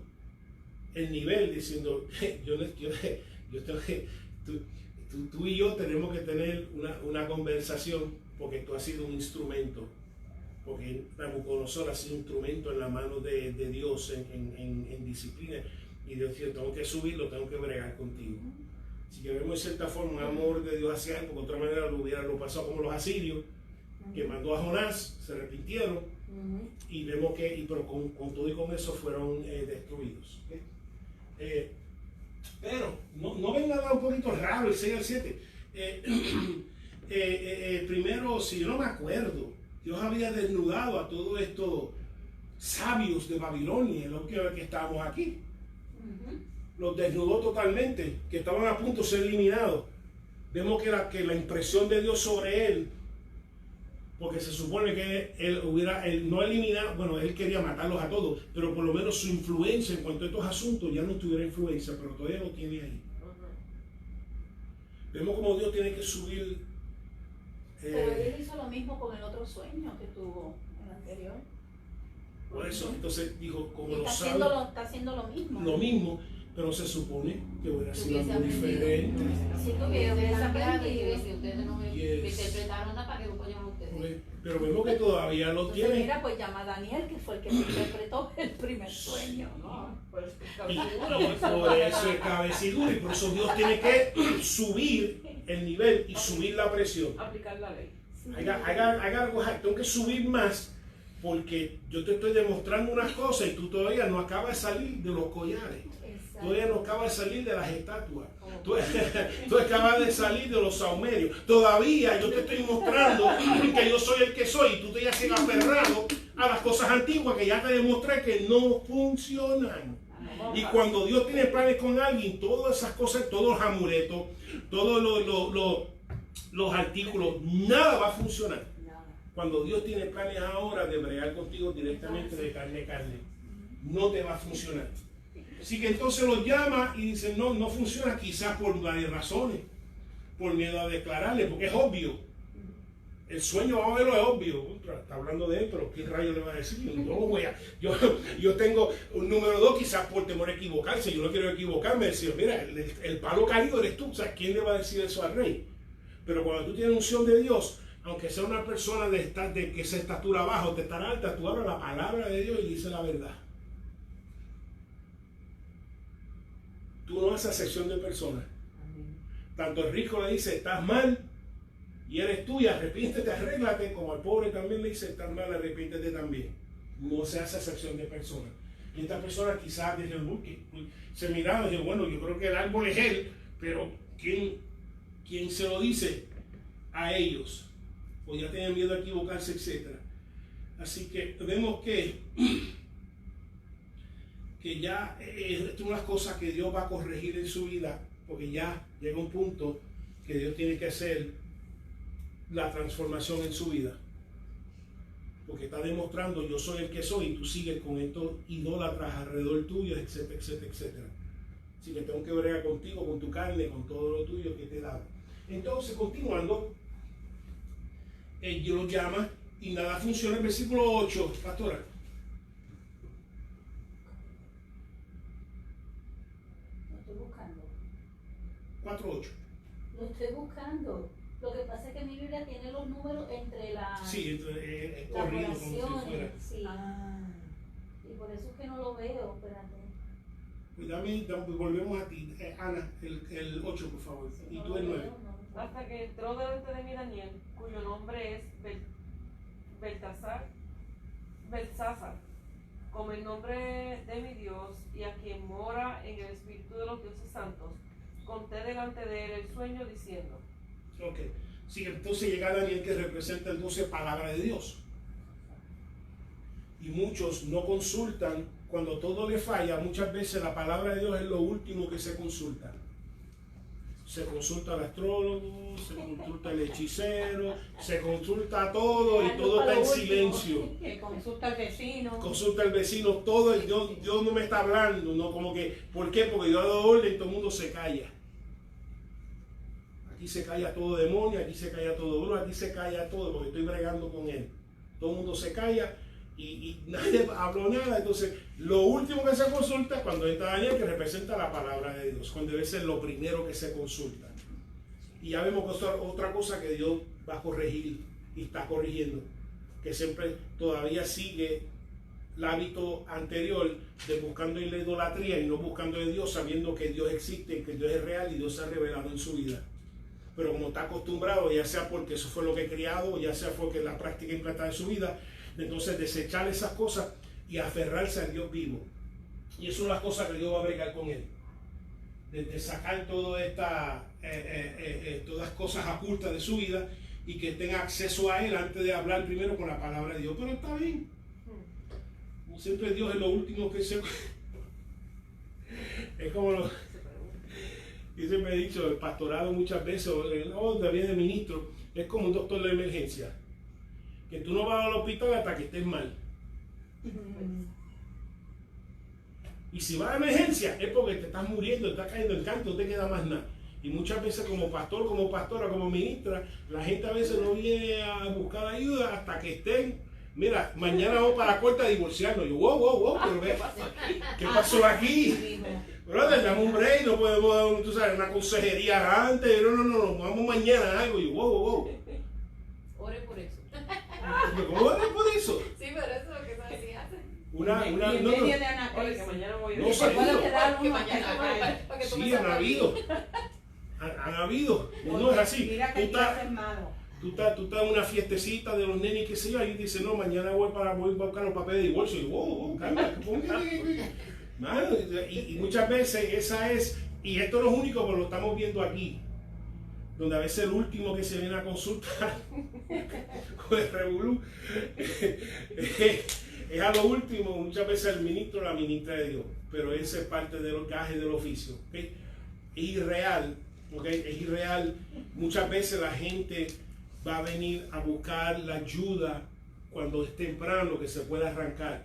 el nivel, diciendo, tú y yo tenemos que tener una conversación, porque tú has sido un instrumento, porque Nabucodonosor ha sido un instrumento en la mano de Dios en disciplina, y Dios dice, tengo que subirlo, tengo que bregar contigo. Así que vemos en cierta forma un amor de Dios hacia él, porque de otra manera lo pasó como los asirios, que mandó a Jonás, se arrepintieron, y vemos que, pero con todo y con eso fueron destruidos. Pero no ven nada un poquito raro el 6 al 7. Primero, si yo no me acuerdo, Dios había desnudado a todos estos sabios de Babilonia, en lo que estábamos aquí. Los desnudó totalmente, que estaban a punto de ser eliminados. Vemos que la impresión de Dios sobre él, porque se supone que él no eliminado, bueno, él quería matarlos a todos, pero por lo menos su influencia en cuanto a estos asuntos ya no tuviera influencia, pero todavía lo tiene ahí. Vemos como Dios tiene que subir. Pero él hizo lo mismo con el otro sueño que tuvo el anterior. Por eso, entonces dijo, como Y lo está sabe, haciendo lo mismo, pero se supone que hubiera sido Hubiese algo aprendido. diferente. Sí, Porque tuviera ustedes esa cambiaron y aprendido. que ustedes no me Yes. interpretaron nada para que lo pongan ustedes. Pero vemos que todavía lo Entonces, tiene. mira, pues llama a Daniel, que fue el que interpretó el primer sueño. No, pues Y cabeza por eso es cabecidura, y por eso Dios tiene que subir el nivel y subir la presión. aplicar la ley. Tengo que subir más porque yo te estoy demostrando unas cosas y tú todavía no acabas de salir de los collares. Exacto. Todavía no acabas de salir de las estatuas. Tú acabas de salir de los saumerios. Todavía yo te estoy mostrando que yo soy el que soy y tú te sigues aferrado a las cosas antiguas que ya te demostré que no funcionan. Y cuando Dios tiene planes con alguien, todas esas cosas, todos los amuletos, todos los artículos, nada va a funcionar. Cuando Dios tiene planes ahora de bregar contigo directamente de carne a carne, no te va a funcionar. Así que entonces los llama y dice, no, no funciona, quizás por varias razones, por miedo a declararle, porque es obvio. El sueño, vamos a verlo, es obvio. Está hablando de él, pero ¿qué rayo le va a decir? Yo tengo un número 2, quizás por temor a equivocarse. Yo no quiero equivocarme, decir, mira, el palo caído eres tú. O sea, ¿quién le va a decir eso al rey? Pero cuando tú tienes unción de Dios, aunque sea una persona de que esa estatura baja o de estar alta, tú hablas la palabra de Dios y dices la verdad. Tú no haces excepción de personas. Tanto el rico le dice, estás mal, y eres tú, y arrepiéntete, arréglate, como al pobre también le dice, estás mal, arrepiéntete también. No se hace excepción de personas. Y esta persona quizás se miraba y dijo, bueno, yo creo que el árbol es él, pero ¿quién se lo dice? A ellos. O ya tienen miedo a equivocarse, etc. Así que vemos que ya es unas cosas que Dios va a corregir en su vida, porque ya llega un punto que Dios tiene que hacer la transformación en su vida, porque está demostrando yo soy el que soy y tú sigues con estos idólatras alrededor tuyo, etcétera, etcétera, etcétera. Así que tengo que bregar contigo, con tu carne, con todo lo tuyo que te he dado. Entonces, continuando, Dios lo llama y nada funciona. El versículo 8, pastora. Lo estoy buscando. 4:8. Lo estoy buscando. Lo que pasa es que mi Biblia tiene los números entre las Sí, las corrido como si fuera. oraciones. Sí. Ah, Y por eso es que no lo veo. Espérate. Pues volvemos a ti, Ana, el 8, por favor. Si Y no tú lo el 9. veo, no. Hasta que entró delante de mí Daniel, cuyo nombre es Belsasar, como el nombre de mi Dios y a quien mora en el espíritu de los dioses santos. Conté delante de él el sueño diciendo. Ok. Sí, entonces llega Daniel, que representa entonces palabra de Dios. Y muchos no consultan cuando todo le falla. Muchas veces la palabra de Dios es lo último que se consulta. Se consulta al astrólogo, se consulta al hechicero, se consulta todo y todo está en silencio. que consulta al vecino. Consulta al vecino, todo, Dios no me está hablando, no, como que, ¿por qué? Porque yo he dado orden y todo el mundo se calla. Aquí se calla todo demonio, aquí se calla todo brujo, aquí se calla todo, porque estoy bregando con él. Todo el mundo se calla y nadie habló nada. Entonces, lo último que se consulta cuando entra Daniel, que representa la palabra de Dios, cuando debe ser lo primero que se consulta. Y ya vemos que otra cosa que Dios va a corregir y está corrigiendo, que siempre todavía sigue el hábito anterior de buscando en la idolatría y no buscando en Dios, sabiendo que Dios existe, que Dios es real y Dios se ha revelado en su vida. Pero como está acostumbrado, ya sea porque eso fue lo que he criado, ya sea porque la práctica implantada en su vida, entonces desechar esas cosas y aferrarse al Dios vivo. Y eso es las cosas que Dios va a bregar con él. De sacar todas cosas ocultas de su vida y que tenga acceso a él antes de hablar primero con la palabra de Dios. Pero está bien. Como siempre Dios es lo último que se... Es como lo... Yo siempre he dicho, el pastorado muchas veces, o también de ministro, es como un doctor de emergencia. Que tú no vas al hospital hasta que estés mal. Y si vas a emergencia es porque te estás muriendo, te estás cayendo en canto, no te queda más nada. Y muchas veces como pastor, como pastora, como ministra, la gente a veces no viene a buscar ayuda hasta que estén. Mira, mañana vamos para la corte a divorciarnos. Yo, wow, pero ve, ¿qué pasó aquí? Brother, dame un break, no podemos dar tú sabes, una consejería antes. No, vamos mañana a algo. Yo, wow. Ore por eso. ¿Cómo vas por eso? Sí, pero eso es lo que así hace. Y en medio de Ana Oye, que mañana voy a No, ir. se puede quedar Que uno mañana para que tú me Sí, han salgas habido. bien. Han habido. No es así. Mira que Dios es malo. Tú estás en una fiestecita de los nenes, qué sé yo, y dice, no, mañana voy a buscar los papeles de divorcio. Y wow, calma, mano, y muchas veces esa es, y esto no es único, pero lo estamos viendo aquí, donde a veces el último que se viene a consultar con el revolú es a lo último, muchas veces el ministro o la ministra de Dios, pero esa es parte de los gajes del oficio. ¿Okay? Es irreal, ¿okay? Es irreal. Muchas veces la gente va a venir a buscar la ayuda cuando es temprano que se pueda arrancar,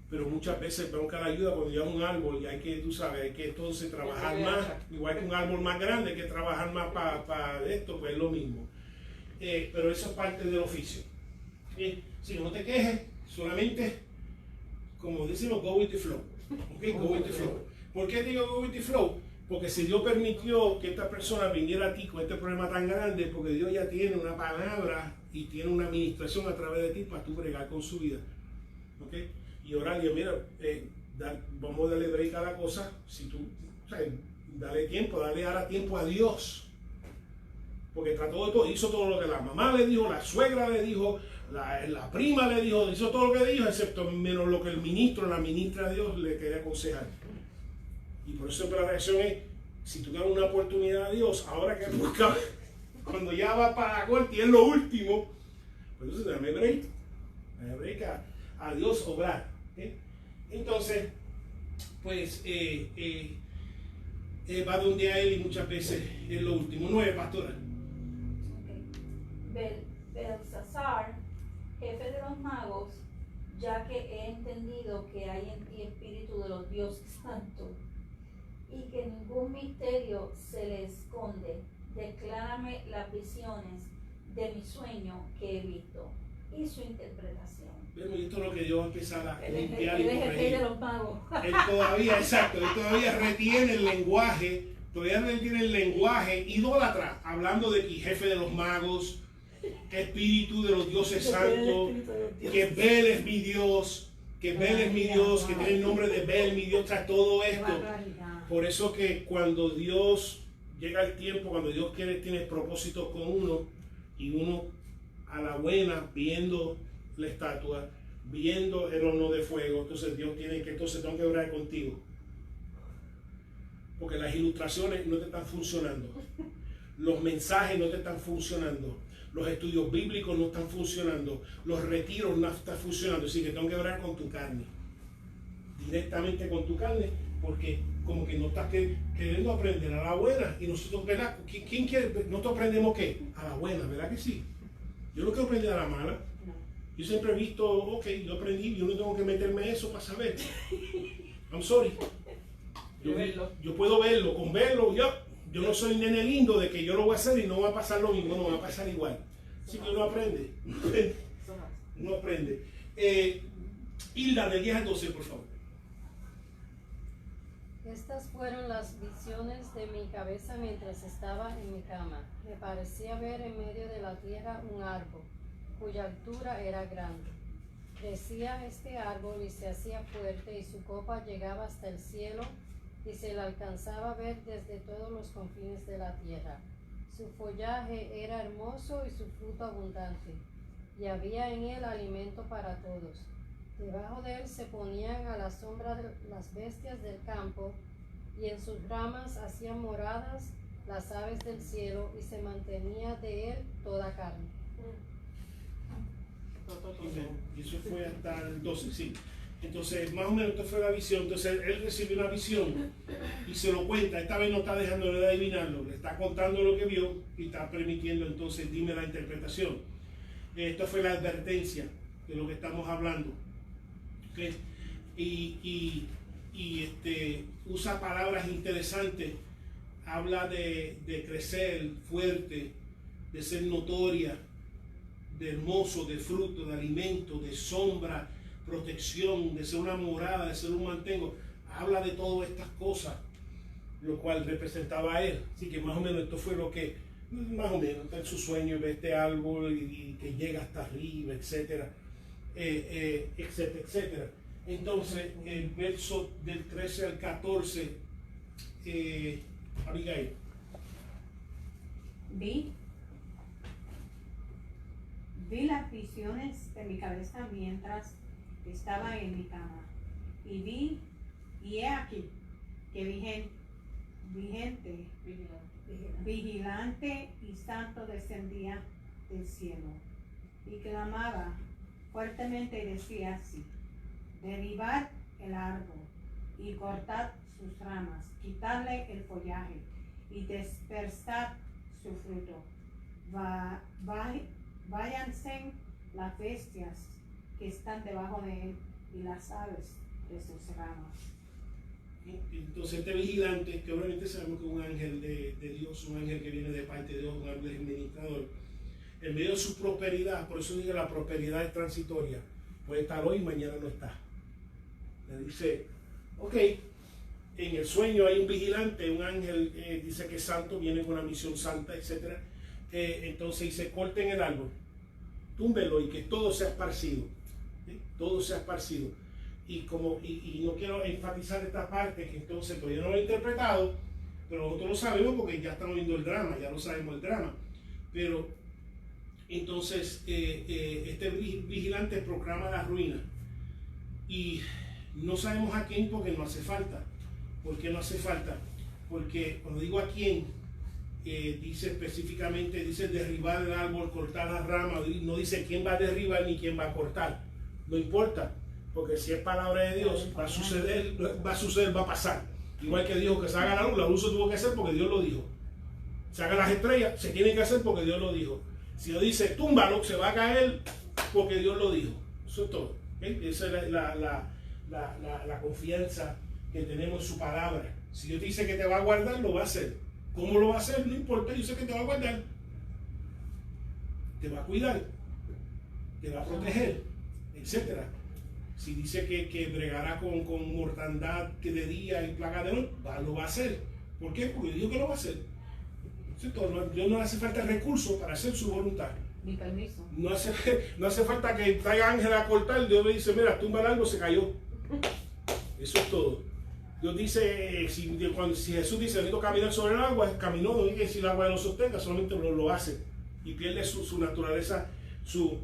pero muchas veces va a buscar la ayuda cuando ya es un árbol y hay que, tú sabes, hay que entonces trabajar más, igual que un árbol más grande, hay que trabajar más para esto, pues es lo mismo. Pero eso es parte del oficio. Si no te quejes, solamente, como decimos, go with the flow. Okay, go with the flow. ¿Por qué digo go with the flow? Porque si Dios permitió que esta persona viniera a ti con este problema tan grande, porque Dios ya tiene una palabra y tiene una administración a través de ti para tú bregar con su vida. ¿Okay? Y orar, Dios, mira, vamos a darle break a la cosa. Si tú, o sea, dale tiempo a Dios. Porque trató de todo, hizo todo lo que la mamá le dijo, la suegra le dijo, la prima le dijo, hizo todo lo que le dijo, excepto menos lo que el ministro, la ministra de Dios le quería aconsejar. Y por eso la reacción es, si tú das una oportunidad a Dios, ahora que busca, cuando ya va para la corte y es lo último, pues entonces dame break a Dios obrar. Entonces, pues va donde a él y muchas veces es lo último. 9, pastora. Belsasar, jefe de los magos, ya que he entendido que hay en ti espíritu de los dioses santos y que ningún misterio se le esconde, declárame las visiones de mi sueño que he visto y su interpretación. Pero esto es lo que Dios va a empezar a limpiar Él y es el rey corregir. de los magos. Él todavía retiene el lenguaje, idólatra, hablando de que jefe de los magos, espíritu de los dioses santos, que Bel es mi Dios, que tiene el nombre de Bel, mi Dios, tras todo esto. Por eso que cuando Dios llega el tiempo, cuando Dios tiene propósitos con uno, y uno a la buena, viendo la estatua, viendo el horno de fuego, entonces Dios tengo que orar contigo. Porque las ilustraciones no te están funcionando. Los mensajes no te están funcionando. Los estudios bíblicos no están funcionando. Los retiros no están funcionando. Así que tengo que orar con tu carne. Directamente con tu carne. Porque como que no estás queriendo aprender a la buena. Y nosotros, ¿verdad? ¿Quién quiere? Nosotros aprendemos ¿qué? A la buena, ¿verdad que sí? Yo no quiero aprender a la mala. Yo siempre he visto, ok, yo aprendí, yo no tengo que meterme eso para saber. I'm sorry. Yo puedo verlo, con verlo, yo no soy nene lindo de que yo lo voy a hacer y no va a pasar lo mismo, no va a pasar igual. Así que uno aprende. Uno aprende. Hilda, del 10 al 12, por favor. Estas fueron las visiones de mi cabeza mientras estaba en mi cama. Me parecía ver en medio de la tierra un árbol, cuya altura era grande. Crecía este árbol y se hacía fuerte y su copa llegaba hasta el cielo y se la alcanzaba a ver desde todos los confines de la tierra. Su follaje era hermoso y su fruto abundante, y había en él alimento para todos. Debajo de él se ponían a la sombra de las bestias del campo, y en sus ramas hacían moradas las aves del cielo, y se mantenía de él toda carne. Y eso fue hasta el 12, sí. Entonces, más o menos, esta fue la visión. Entonces, él recibió una visión y se lo cuenta. Esta vez no está dejándole de adivinarlo, le está contando lo que vio y está permitiendo, entonces, dime la interpretación. Esta fue la advertencia de lo que estamos hablando. ¿Okay? Usa palabras interesantes. Habla de crecer fuerte, de ser notoria, de hermoso, de fruto, de alimento, de sombra, protección, de ser una morada, de ser un mantengo. Habla de todas estas cosas, lo cual representaba a él. Así que más o menos esto fue lo que, más o menos, está en su sueño, ve este árbol y que llega hasta arriba, etcétera, etcétera, etcétera. Entonces, el verso del 13 al 14, Abigail. Vi las visiones de mi cabeza mientras estaba en mi cama, y he aquí que vigilante y santo descendía del cielo, y clamaba fuertemente y decía así: derribad el árbol y cortad sus ramas, quitadle el follaje y dispersad su fruto. Váyanse las bestias que están debajo de él y las aves de sus ramas. Entonces este vigilante, que obviamente sabemos que es un ángel de Dios, un ángel que viene de parte de Dios, un ángel administrador, en medio de su prosperidad, por eso digo la prosperidad es transitoria, puede estar hoy y mañana no está. Le dice, ok, en el sueño hay un vigilante, un ángel, dice que es santo, viene con una misión santa, etc. Entonces dice, corten el árbol, túmbelo y que todo sea esparcido, todo sea esparcido. Y no quiero enfatizar esta parte, que entonces todavía no lo he interpretado, pero nosotros lo sabemos porque ya estamos viendo el drama, ya lo sabemos el drama. Pero entonces este vigilante proclama la ruina. Y no sabemos a quién porque no hace falta. ¿Por qué no hace falta? Porque cuando digo a quién, dice específicamente, dice derribar el árbol, cortar las ramas, no dice quién va a derribar ni quién va a cortar. No importa. Porque si es palabra de Dios, va a suceder, va a pasar. Igual que dijo que se haga la luz se tuvo que hacer porque Dios lo dijo. Se hagan las estrellas, se tiene que hacer porque Dios lo dijo. Si Dios dice, túmbalo, se va a caer porque Dios lo dijo. Eso es todo. ¿Okay? Esa es la confianza que tenemos en su palabra. Si Dios dice que te va a guardar, lo va a hacer. ¿Cómo lo va a hacer? No importa, yo sé que te va a guardar. Te va a cuidar. Te va a proteger, etcétera. Si dice que bregará con mortandad que de día y plaga de noche, lo va a hacer. ¿Por qué? Porque dijo que lo va a hacer. Dios no le hace falta recursos para hacer su voluntad. Ni permiso. No hace falta que traiga ángel a cortar. Dios le dice, mira, tumba algo, se cayó. Eso es todo. Dios dice, si Jesús dice, necesito caminar sobre el agua, caminó, no dice si el agua lo sostenga, solamente lo hace. Y pierde su naturaleza, sus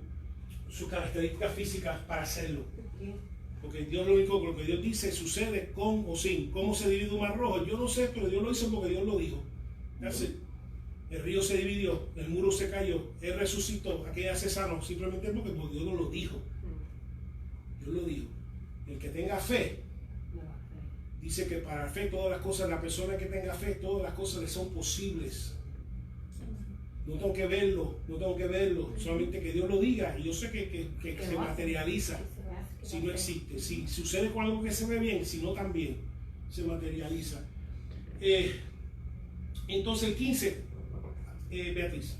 características físicas para hacerlo. Porque Dios lo que Dios dice sucede con o sin. ¿Cómo se divide un mar rojo? Yo no sé, pero Dios lo hizo porque Dios lo dijo. Así. El río se dividió, el muro se cayó, Él resucitó, aquella se sanó, simplemente porque Dios no lo dijo. Dios lo dijo. El que tenga fe, dice que para fe todas las cosas, la persona que tenga fe, todas las cosas le son posibles. No tengo que verlo, solamente que Dios lo diga. Y yo sé que se materializa. Si no existe, si sucede con algo que se ve bien, si no también se materializa. Entonces el 15, Beatriz.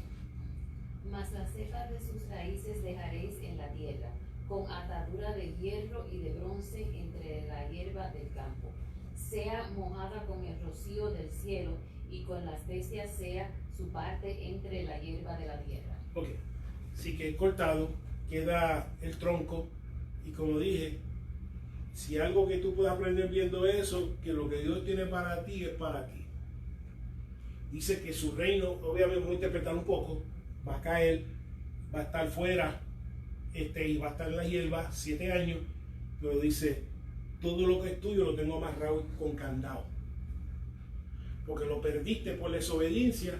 Mas las cepas de sus raíces dejaréis en la tierra, con atadura de hierro y de bronce entre la hierba del campo. Sea mojada con el rocío del cielo, y con las bestias sea su parte entre la hierba de la tierra. Ok, así que cortado, queda el tronco. Y como dije, si algo que tú puedas aprender viendo eso, que lo que Dios tiene para ti es para ti. Dice que su reino, obviamente vamos a interpretar un poco, va a caer, va a estar fuera, y va a estar en la hierba 7 años, pero dice, todo lo que es tuyo lo tengo amarrado con candado. Porque lo perdiste por desobediencia,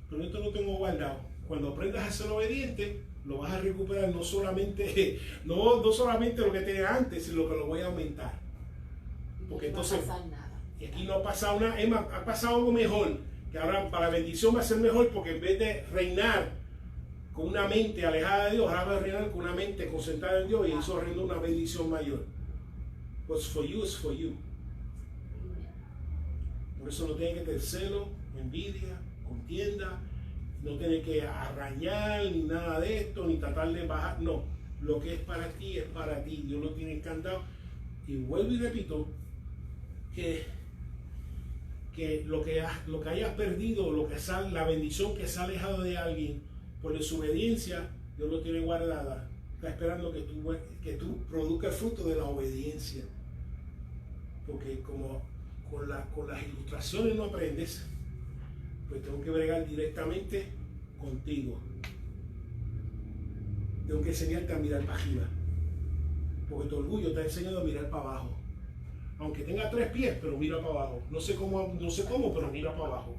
pero esto lo tengo guardado. Cuando aprendas a ser obediente, lo vas a recuperar no solamente, no solamente lo que tenías antes, sino que lo voy a aumentar. Porque no entonces, va a pasar nada. y aquí no ha pasado nada, es más, ha pasado algo mejor, que ahora para la bendición va a ser mejor, porque en vez de reinar con una mente alejada de Dios, ahora va a reinar con una mente concentrada en Dios, y eso reina una bendición mayor. What's for you is for you. Por eso no tiene que tener celo, envidia, contienda, no tiene que arañar ni nada de esto, ni tratar de bajar. No, lo que es para ti es para ti. Dios lo tiene encantado. Y vuelvo y repito que lo que hayas perdido, la bendición que se ha alejado de alguien por desobediencia, Dios lo tiene guardada. Está esperando que tú produzcas el fruto de la obediencia. Porque como con las ilustraciones no aprendes, pues tengo que bregar directamente contigo. Tengo que enseñarte a mirar para arriba, porque tu orgullo te ha enseñado a mirar para abajo. Aunque tenga 3 pies, pero mira para abajo. No sé cómo, pero mira para abajo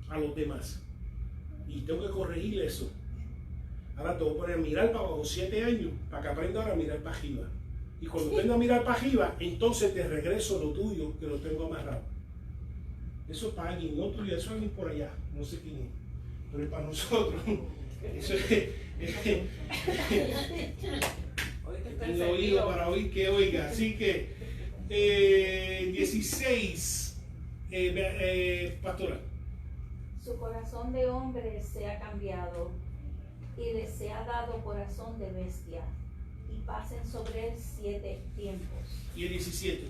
a los demás. Y tengo que corregir eso. Ahora te voy a poner a mirar para abajo 7 años para que aprenda ahora a mirar para arriba. Y cuando aprenda a mirar para arriba, entonces te regreso lo tuyo, que lo tengo amarrado. Eso es para alguien, no tuyo, eso es alguien por allá, no sé quién es, pero es para nosotros. Eso es. Tengo oído para oír que oiga. Así que 16, pastora. Su corazón de hombre se ha cambiado y le se ha dado corazón de bestia, y pasen sobre él 7 tiempos. Y el 17.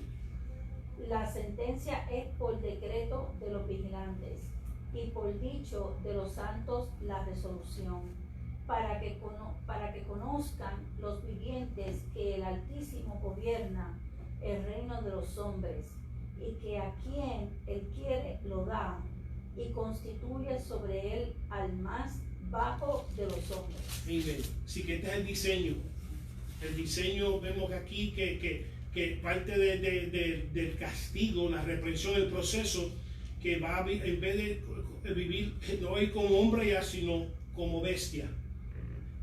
La sentencia es por decreto de los vigilantes y por dicho de los santos la resolución, para que conozcan los vivientes que el Altísimo gobierna el reino de los hombres, y que a quien él quiere lo da, y constituye sobre él al más bajo de los hombres. Miren, sí que este es el diseño. El diseño, vemos aquí que parte del castigo, la reprensión, el proceso, que va a, en vez de vivir, no ir como hombre ya, sino como bestia.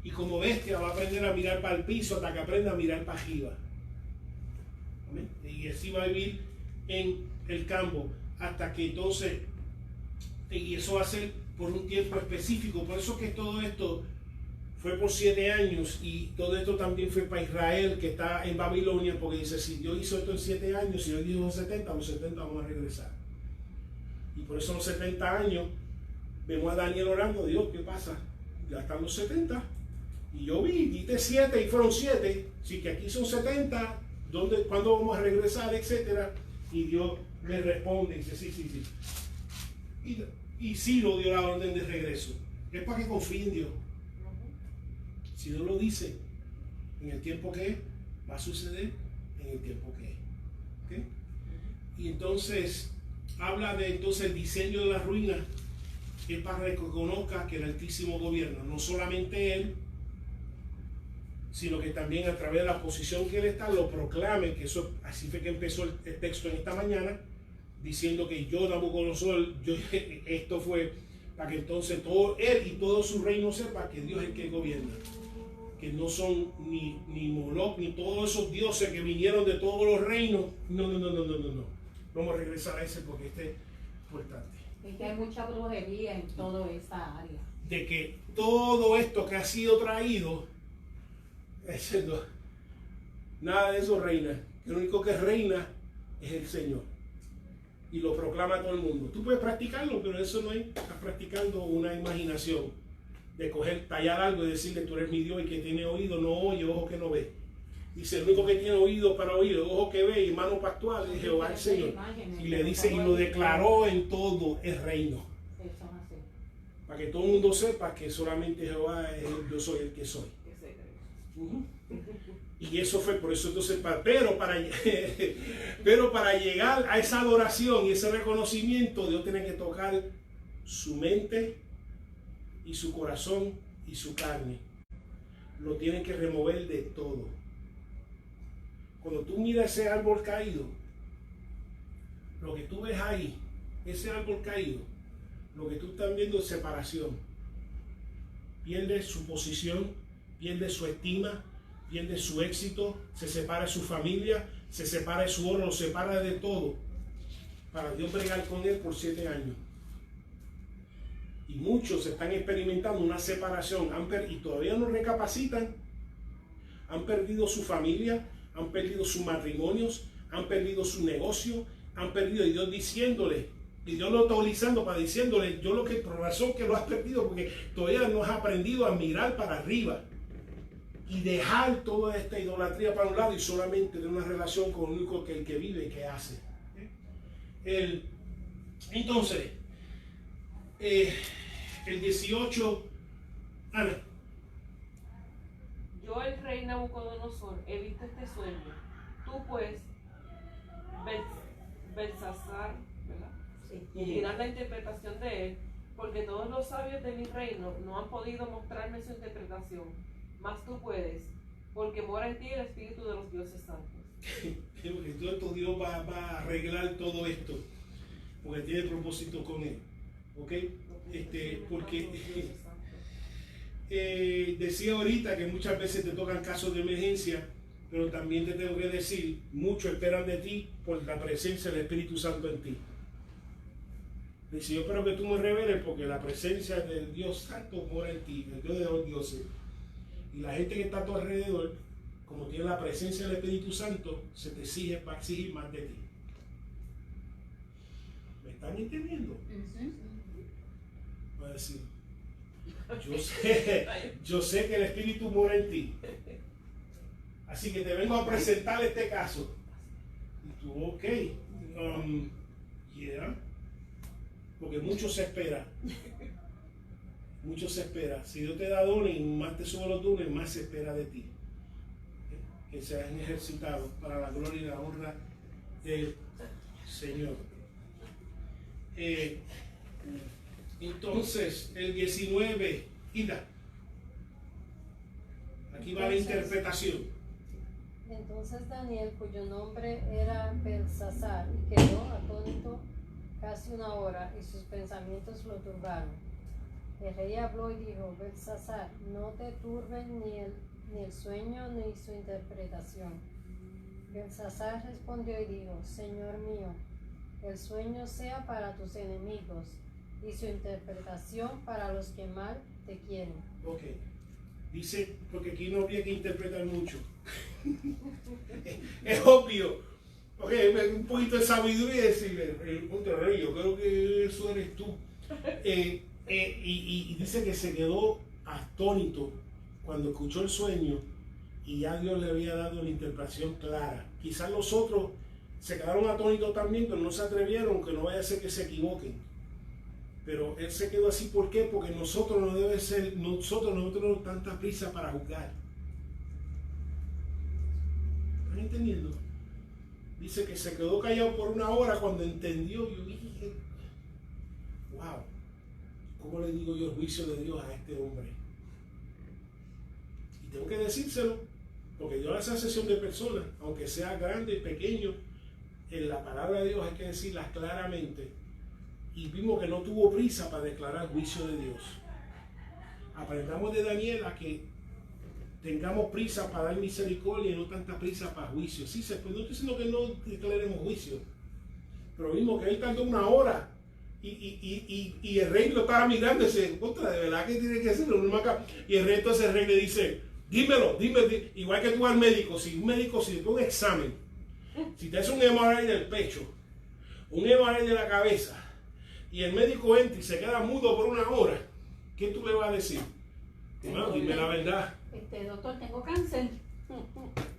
Y como bestia va a aprender a mirar para el piso hasta que aprenda a mirar para arriba. ¿Amén? Y así va a vivir en el campo hasta que entonces, y eso va a ser por un tiempo específico. Por eso que todo esto fue por 7 años, y todo esto también fue para Israel, que está en Babilonia, porque dice, si Dios hizo esto en 7 años, si Dios dijo 70, los 70 vamos a regresar. Y por eso los 70 años, vemos a Daniel orando, Dios, ¿qué pasa? Ya están los 70, y yo diste 7 y fueron 7, sí que aquí son 70, ¿cuándo vamos a regresar? Etcétera. Y Dios me responde, dice, sí. Y Ciro dio la orden de regreso. Es para que confíe en Dios. Si Dios lo dice, en el tiempo que es, va a suceder en el tiempo que es. ¿Okay? Y entonces, habla de el diseño de la ruina, es para que reconozca que el Altísimo gobierna, no solamente Él, sino que también a través de la posición que Él está, lo proclame, que eso, así fue que empezó el texto en esta mañana, diciendo que yo, Nabucodonosor, esto fue para que entonces todo Él y todo su reino sepa que Dios es el que gobierna. Que no son ni Moloch, ni todos esos dioses que vinieron de todos los reinos. No. Vamos a regresar a ese porque este es importante. Es que hay mucha brujería en toda esa área. De que todo esto que ha sido traído, nada de eso reina. El único que reina es el Señor. Y lo proclama todo el mundo. Tú puedes practicarlo, pero eso no es, estás practicando una imaginación. De tallar algo y decirle, tú eres mi Dios, y que tiene oído no oye, ojo que no ve. Dice, el único que tiene oído para oír, ojo que ve y mano para actuar es Jehová el Señor. Y le dice, y lo declaró en todo el reino. Para que todo el mundo sepa que solamente Jehová es el, yo soy el que soy. Y eso fue por eso entonces, pero para llegar a esa adoración y ese reconocimiento, Dios tiene que tocar su mente y su corazón y su carne. Lo tienen que remover de todo. Cuando tú miras ese árbol caído, lo que tú ves ahí, ese árbol caído, lo que tú estás viendo es separación. pierde su posición, pierde su estima, pierde su éxito, se separa de su familia, se separa de su oro, lo separa de todo, para Dios bregar con él por 7 años. Y muchos están experimentando una separación y todavía no recapacitan. Han perdido su familia, han perdido sus matrimonios, han perdido su negocio, han perdido, y Dios diciéndole, y Dios lo está utilizando para diciéndole, yo lo que, por razón que lo has perdido, porque todavía no has aprendido a mirar para arriba y dejar toda esta idolatría para un lado y solamente tener una relación con el único que el que vive y que hace. Entonces, el 18, Ana. Yo, el rey Nabucodonosor, he visto este sueño. Tú pues, Belsasar, ¿verdad? Sí. Dirás la interpretación de él, porque todos los sabios de mi reino no han podido mostrarme su interpretación, mas tú puedes, porque mora en ti el espíritu de los dioses santos. Porque todo esto Dios va a arreglar todo esto, porque tiene propósito con él, ¿ok? Porque decía ahorita que muchas veces te tocan casos de emergencia, pero también te tengo que decir, muchos esperan de ti por la presencia del Espíritu Santo en ti. Dice, yo espero que tú me reveles porque la presencia del Dios Santo mora en ti, el Dios de los dioses. Y la gente que está a tu alrededor, como tiene la presencia del Espíritu Santo, se te exige, va a exigir más de ti. ¿Me están entendiendo? Voy a decir, yo sé que el Espíritu mora en ti. Así que te vengo a presentar este caso. Y tú, ok, yeah. Porque mucho se espera. Mucho se espera. Si Dios te da dones y más te sube los dones, más se espera de ti. Que sean ejercitados para la gloria y la honra del Señor. Entonces, el 19, Ida. Aquí va la interpretación. Entonces Daniel, cuyo nombre era Belsasar, quedó atónito casi 1 hora y sus pensamientos lo turbaron. El rey habló y dijo, Belsasar, no te turben ni el sueño ni su interpretación. Belsasar respondió y dijo, Señor mío, el sueño sea para tus enemigos y su interpretación para los que mal te quieren. Ok. Dice, porque aquí no había que interpretar mucho. Es obvio. Ok, un poquito de sabiduría y decirle, rey, yo creo que eso eres tú. Y dice que se quedó atónito cuando escuchó el sueño y ya Dios le había dado la interpretación clara. Quizás los otros se quedaron atónitos también, pero no se atrevieron, que no vaya a ser que se equivoquen. Pero él se quedó así, ¿por qué? Porque nosotros no tenemos tanta prisa para juzgar. ¿Están entendiendo? Dice que se quedó callado por 1 hora cuando entendió. Yo dije, wow, ¿cómo le digo yo el juicio de Dios a este hombre? Y tengo que decírselo, porque Dios hace sesión de personas, aunque sea grande y pequeño, en la palabra de Dios hay que decirlas claramente. Y vimos que no tuvo prisa para declarar el juicio de Dios. Aprendamos de Daniel a que tengamos prisa para dar misericordia y no tanta prisa para juicio. Sí, pues no estoy diciendo que no declaremos juicio, pero vimos que él tardó 1 hora y el rey lo estaba mirando y dice, contra, de verdad que tiene que hacerlo. Y el rey, entonces el rey le dice, dime, igual que tú al médico, si te pone un examen, si te hace un MRI del pecho, un MRI de la cabeza, y el médico entra y se queda mudo por 1 hora, ¿qué tú le vas a decir? Bueno, dime la verdad. Doctor, tengo cáncer.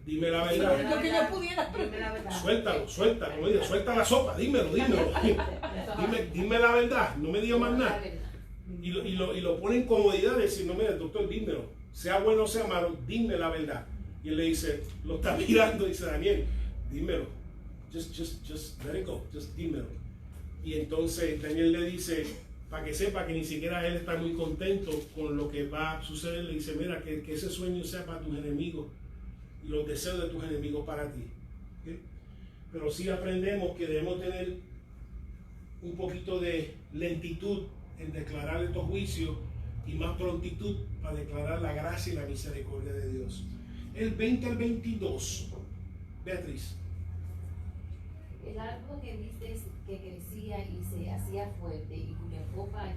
Dime la verdad. Lo que yo pudiera. Dime la verdad. Suéltalo, suelta la sopa, dímelo. Dime la verdad, no me digas más nada. Y lo pone en comodidad de decir, no, mira, doctor, dímelo. Sea bueno o sea malo, dime la verdad. Y él le dice, lo está mirando y dice, Daniel, dímelo. Just let it go, just dímelo. Y entonces Daniel le dice, para que sepa que ni siquiera él está muy contento con lo que va a suceder, le dice, mira, que ese sueño sea para tus enemigos y los deseos de tus enemigos para ti. ¿Okay? Pero sí aprendemos que debemos tener un poquito de lentitud en declarar estos juicios y más prontitud para declarar la gracia y la misericordia de Dios. El 20 al 22, Beatriz. El árbol que viste que crecía y se hacía fuerte y cuya copa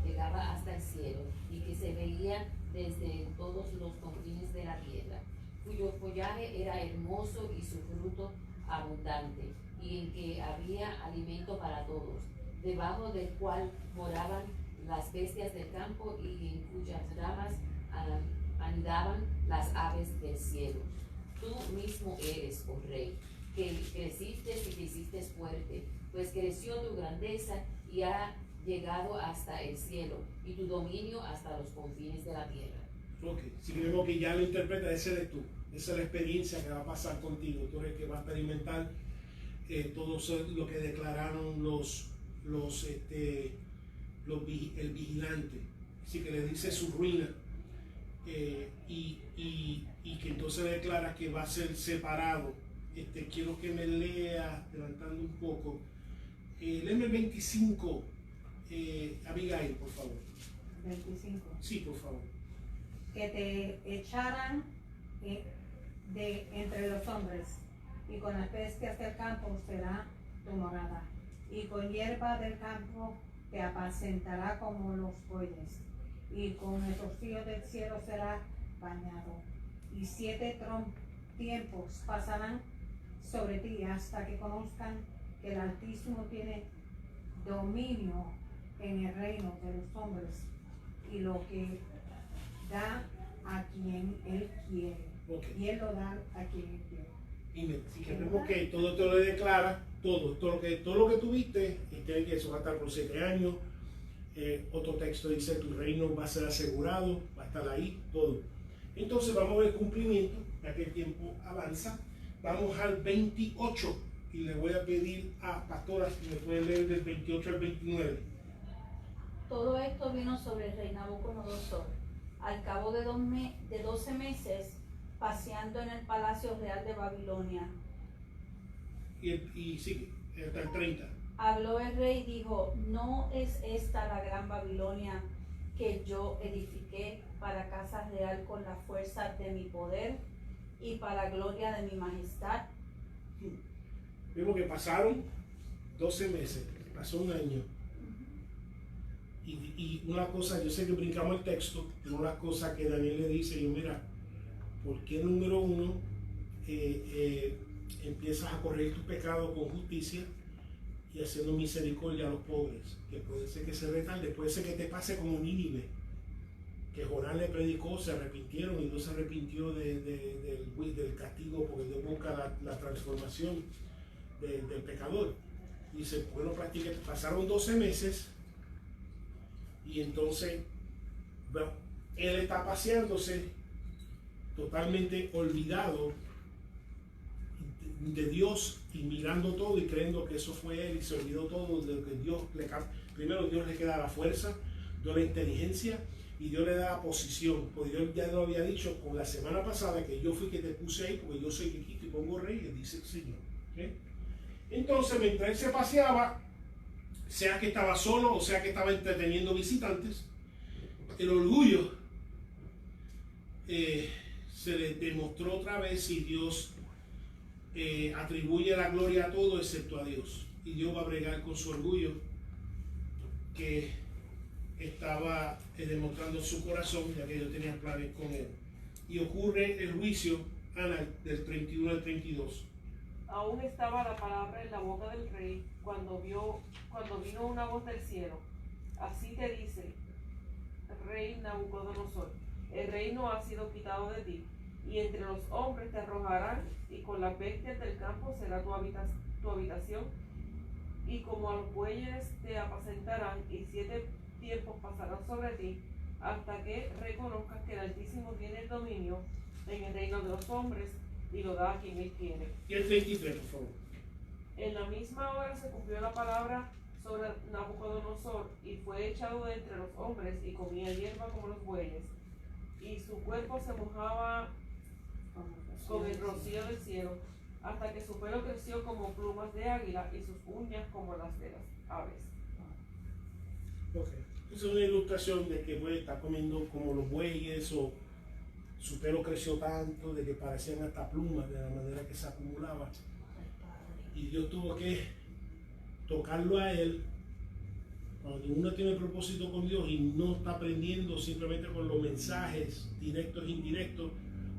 llegaba hasta el cielo y que se veía desde todos los confines de la tierra, cuyo follaje era hermoso y su fruto abundante, y en que había alimento para todos, debajo del cual moraban las bestias del campo y en cuyas ramas anidaban las aves del cielo. Tú mismo eres, oh rey, que creciste y te hiciste fuerte, pues creció tu grandeza y ha llegado hasta el cielo, y tu dominio hasta los confines de la tierra. Ok, si vemos que ya lo interpreta, ese eres tú. Esa es la experiencia que va a pasar contigo. Tú eres el que va a experimentar todo lo que declararon el vigilante. Así que le dice su ruina. Y que entonces declara que va a ser separado. Quiero que me lea, levantando un poco. Léeme el 25, Abigail, por favor. 25. Sí, por favor. Que te echaran de entre los hombres, y con las bestias del campo será tu morada, y con hierba del campo te apacentará como los bueyes, y con el rocío del cielo será bañado. Y 7 tiempos pasarán sobre ti hasta que conozcan que el Altísimo tiene dominio en el reino de los hombres, y lo que da a quien Él quiere. Okay. Y Él lo da a quien Él quiere. Y que vemos que todo te lo declara, todo lo que tuviste, y tiene que eso va a estar por 7 años. Otro texto dice: tu reino va a ser asegurado, va a estar ahí, todo. Entonces vamos a ver el cumplimiento, ya que el tiempo avanza. Vamos al 28, y le voy a pedir a Pastora si me puede leer del 28 al 29. Todo esto vino sobre el rey Nabucodonosor. Al cabo de 12 meses, paseando en el palacio real de Babilonia. Y sigue, hasta el 30. Habló el rey y dijo: ¿no es esta la gran Babilonia que yo edifiqué para casa real con la fuerza de mi poder y para gloria de mi majestad? Vemos que pasaron 12 meses, pasó un año. Y una cosa, yo sé que brincamos el texto, pero una cosa que Daniel le dice: mira, ¿por qué número 1 empiezas a corregir tus pecados con justicia y haciendo misericordia a los pobres? Que puede ser que se retarde, puede ser que te pase como Nínive, que Jonás le predicó, se arrepintieron y Dios se arrepintió del castigo, porque Dios busca la transformación del pecador. Dice: bueno, pasaron 12 meses. Y entonces, bueno, él está paseándose totalmente olvidado de Dios y mirando todo y creyendo que eso fue él, y se olvidó todo de lo que primero Dios le queda la fuerza, Dios la inteligencia, y Dios le da la posición. Porque Dios ya lo había dicho con la semana pasada, que yo fui que te puse ahí, porque yo soy que quito y pongo rey, dice el Señor. ¿Okay? Entonces, mientras él se paseaba, sea que estaba solo o sea que estaba entreteniendo visitantes, el orgullo se le demostró otra vez, y Dios atribuye la gloria a todo excepto a Dios. Y Dios va a bregar con su orgullo que estaba demostrando su corazón, ya que Dios tenía planes con él. Y ocurre el juicio, Ana, del 31 al 32. Aún estaba la palabra en la boca del rey cuando vino una voz del cielo. Así te dice, rey Nabucodonosor: el reino ha sido quitado de ti, y entre los hombres te arrojarán, y con las bestias del campo será tu habitación, y como a los bueyes te apacentarán, y 7 tiempos pasarán sobre ti, hasta que reconozcas que el Altísimo tiene el dominio en el reino de los hombres, y lo da a quien Él quiere. Y el 33, por favor. En la misma hora se cumplió la palabra sobre Nabucodonosor, y fue echado de entre los hombres, y comía hierba como los bueyes, y su cuerpo se mojaba con el rocío del cielo, hasta que su pelo creció como plumas de águila, y sus uñas como las de las aves. Ok. Esa es una ilustración de que pues, está comiendo como los bueyes o su pelo creció tanto de que parecían hasta plumas de la manera que se acumulaba. Y Dios tuvo que tocarlo a él. Cuando uno tiene propósito con Dios y no está aprendiendo simplemente con los mensajes directos e indirectos,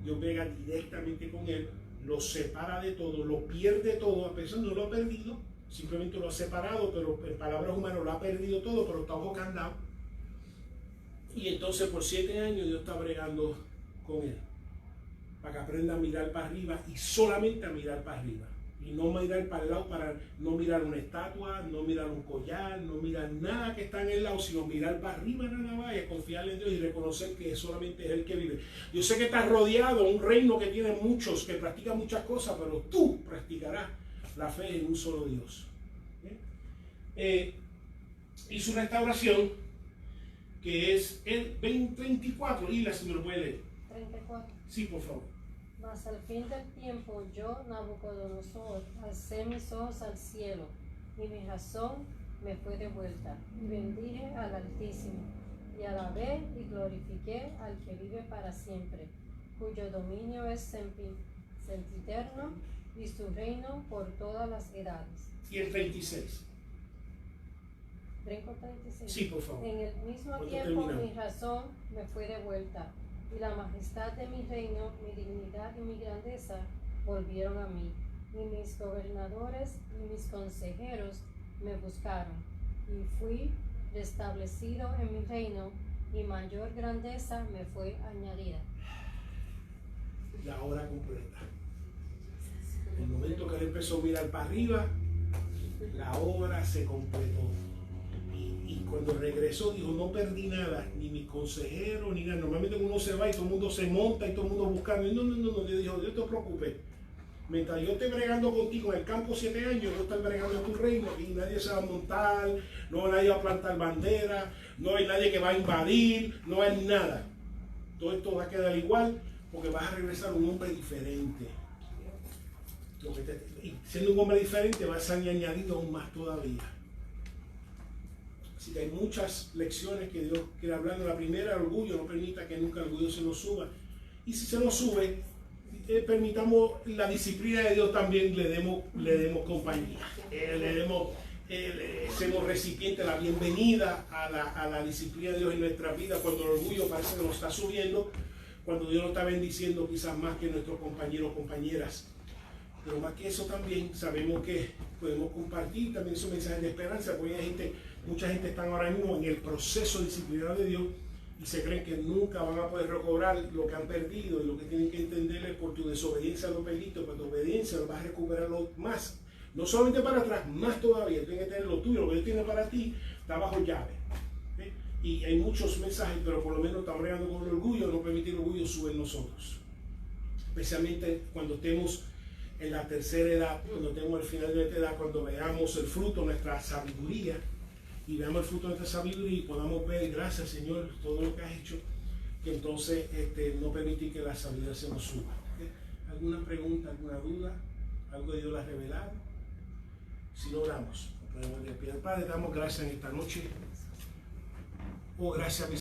Dios pega directamente con él, lo separa de todo, lo pierde todo, a pesar no lo ha perdido, simplemente lo ha separado, pero en palabras humanas lo ha perdido todo, pero está ojo candado. Y entonces por 7 años Dios está bregando con él, para que aprenda a mirar para arriba y solamente a mirar para arriba. Y no mirar para el lado, para no mirar una estatua, no mirar un collar, no mirar nada que está en el lado, sino mirar para arriba nada más y confiar en Dios y reconocer que solamente es Él que vive. Yo sé que estás rodeado de un reino que tiene muchos, que practican muchas cosas, pero tú practicarás la fe en un solo Dios. Y su restauración, que es el 24, y la si me lo puede leer. 34. Sí, por favor. Mas al fin del tiempo yo, Nabucodonosor, alcé mis ojos al cielo, y mi razón me fue devuelta, y bendije al Altísimo, y alabé y glorifiqué al que vive para siempre, cuyo dominio es sempiterno, y su reino por todas las edades. Y el 36. Brinco 36. Sí, por favor. En el mismo ¿Cuándo tiempo terminamos? mi razón me fue devuelta, y la majestad de mi reino, mi dignidad y mi grandeza volvieron a mí, y mis gobernadores y mis consejeros me buscaron, y fui restablecido en mi reino, y mayor grandeza me fue añadida. La obra completa. En el momento que él empezó a mirar para arriba, la obra se completó. Y cuando regresó dijo, no perdí nada, ni mi consejero, ni nada. Normalmente uno se va y todo el mundo se monta y todo el mundo buscando. Y no, Dios dijo, no te preocupes. Mientras yo esté bregando contigo en el campo 7 años, yo estoy bregando en tu reino y nadie se va a montar, no hay nadie va a plantar bandera, no hay nadie que va a invadir, no hay nada. Todo esto va a quedar igual porque vas a regresar un hombre diferente. Y siendo un hombre diferente vas a ser añadido aún más todavía. Así que hay muchas lecciones que Dios quiere hablar. La primera, el orgullo, no permita que nunca el orgullo se nos suba. Y si se nos sube, permitamos la disciplina de Dios también, le demos compañía. Seamos recipientes, la bienvenida a la disciplina de Dios en nuestra vida cuando el orgullo parece que nos está subiendo, cuando Dios nos está bendiciendo quizás más que nuestros compañeros o compañeras. Pero más que eso también sabemos que podemos compartir también esos mensajes de esperanza, porque mucha gente está ahora mismo en el proceso disciplinario de Dios y se creen que nunca van a poder recobrar lo que han perdido, y lo que tienen que entender es por tu desobediencia lo perdiste, por tu obediencia lo vas a recuperarlo más, no solamente para atrás, más todavía. Tienes que tener lo tuyo, lo que Dios tiene para ti está bajo llave. Y hay muchos mensajes, pero por lo menos estamos bregando con el orgullo, no permitir el orgullo sube en nosotros, especialmente cuando estemos en la tercera edad, cuando estemos al final de esta edad, cuando veamos el fruto de nuestra sabiduría, y veamos el fruto de nuestra sabiduría y podamos ver, gracias Señor, todo lo que has hecho, que entonces no permitir que la sabiduría se nos suba. ¿Alguna pregunta, alguna duda? ¿Algo de Dios la ha revelado? Si no oramos, podemos despedir. Padre, damos gracias en esta noche. Oh, gracias,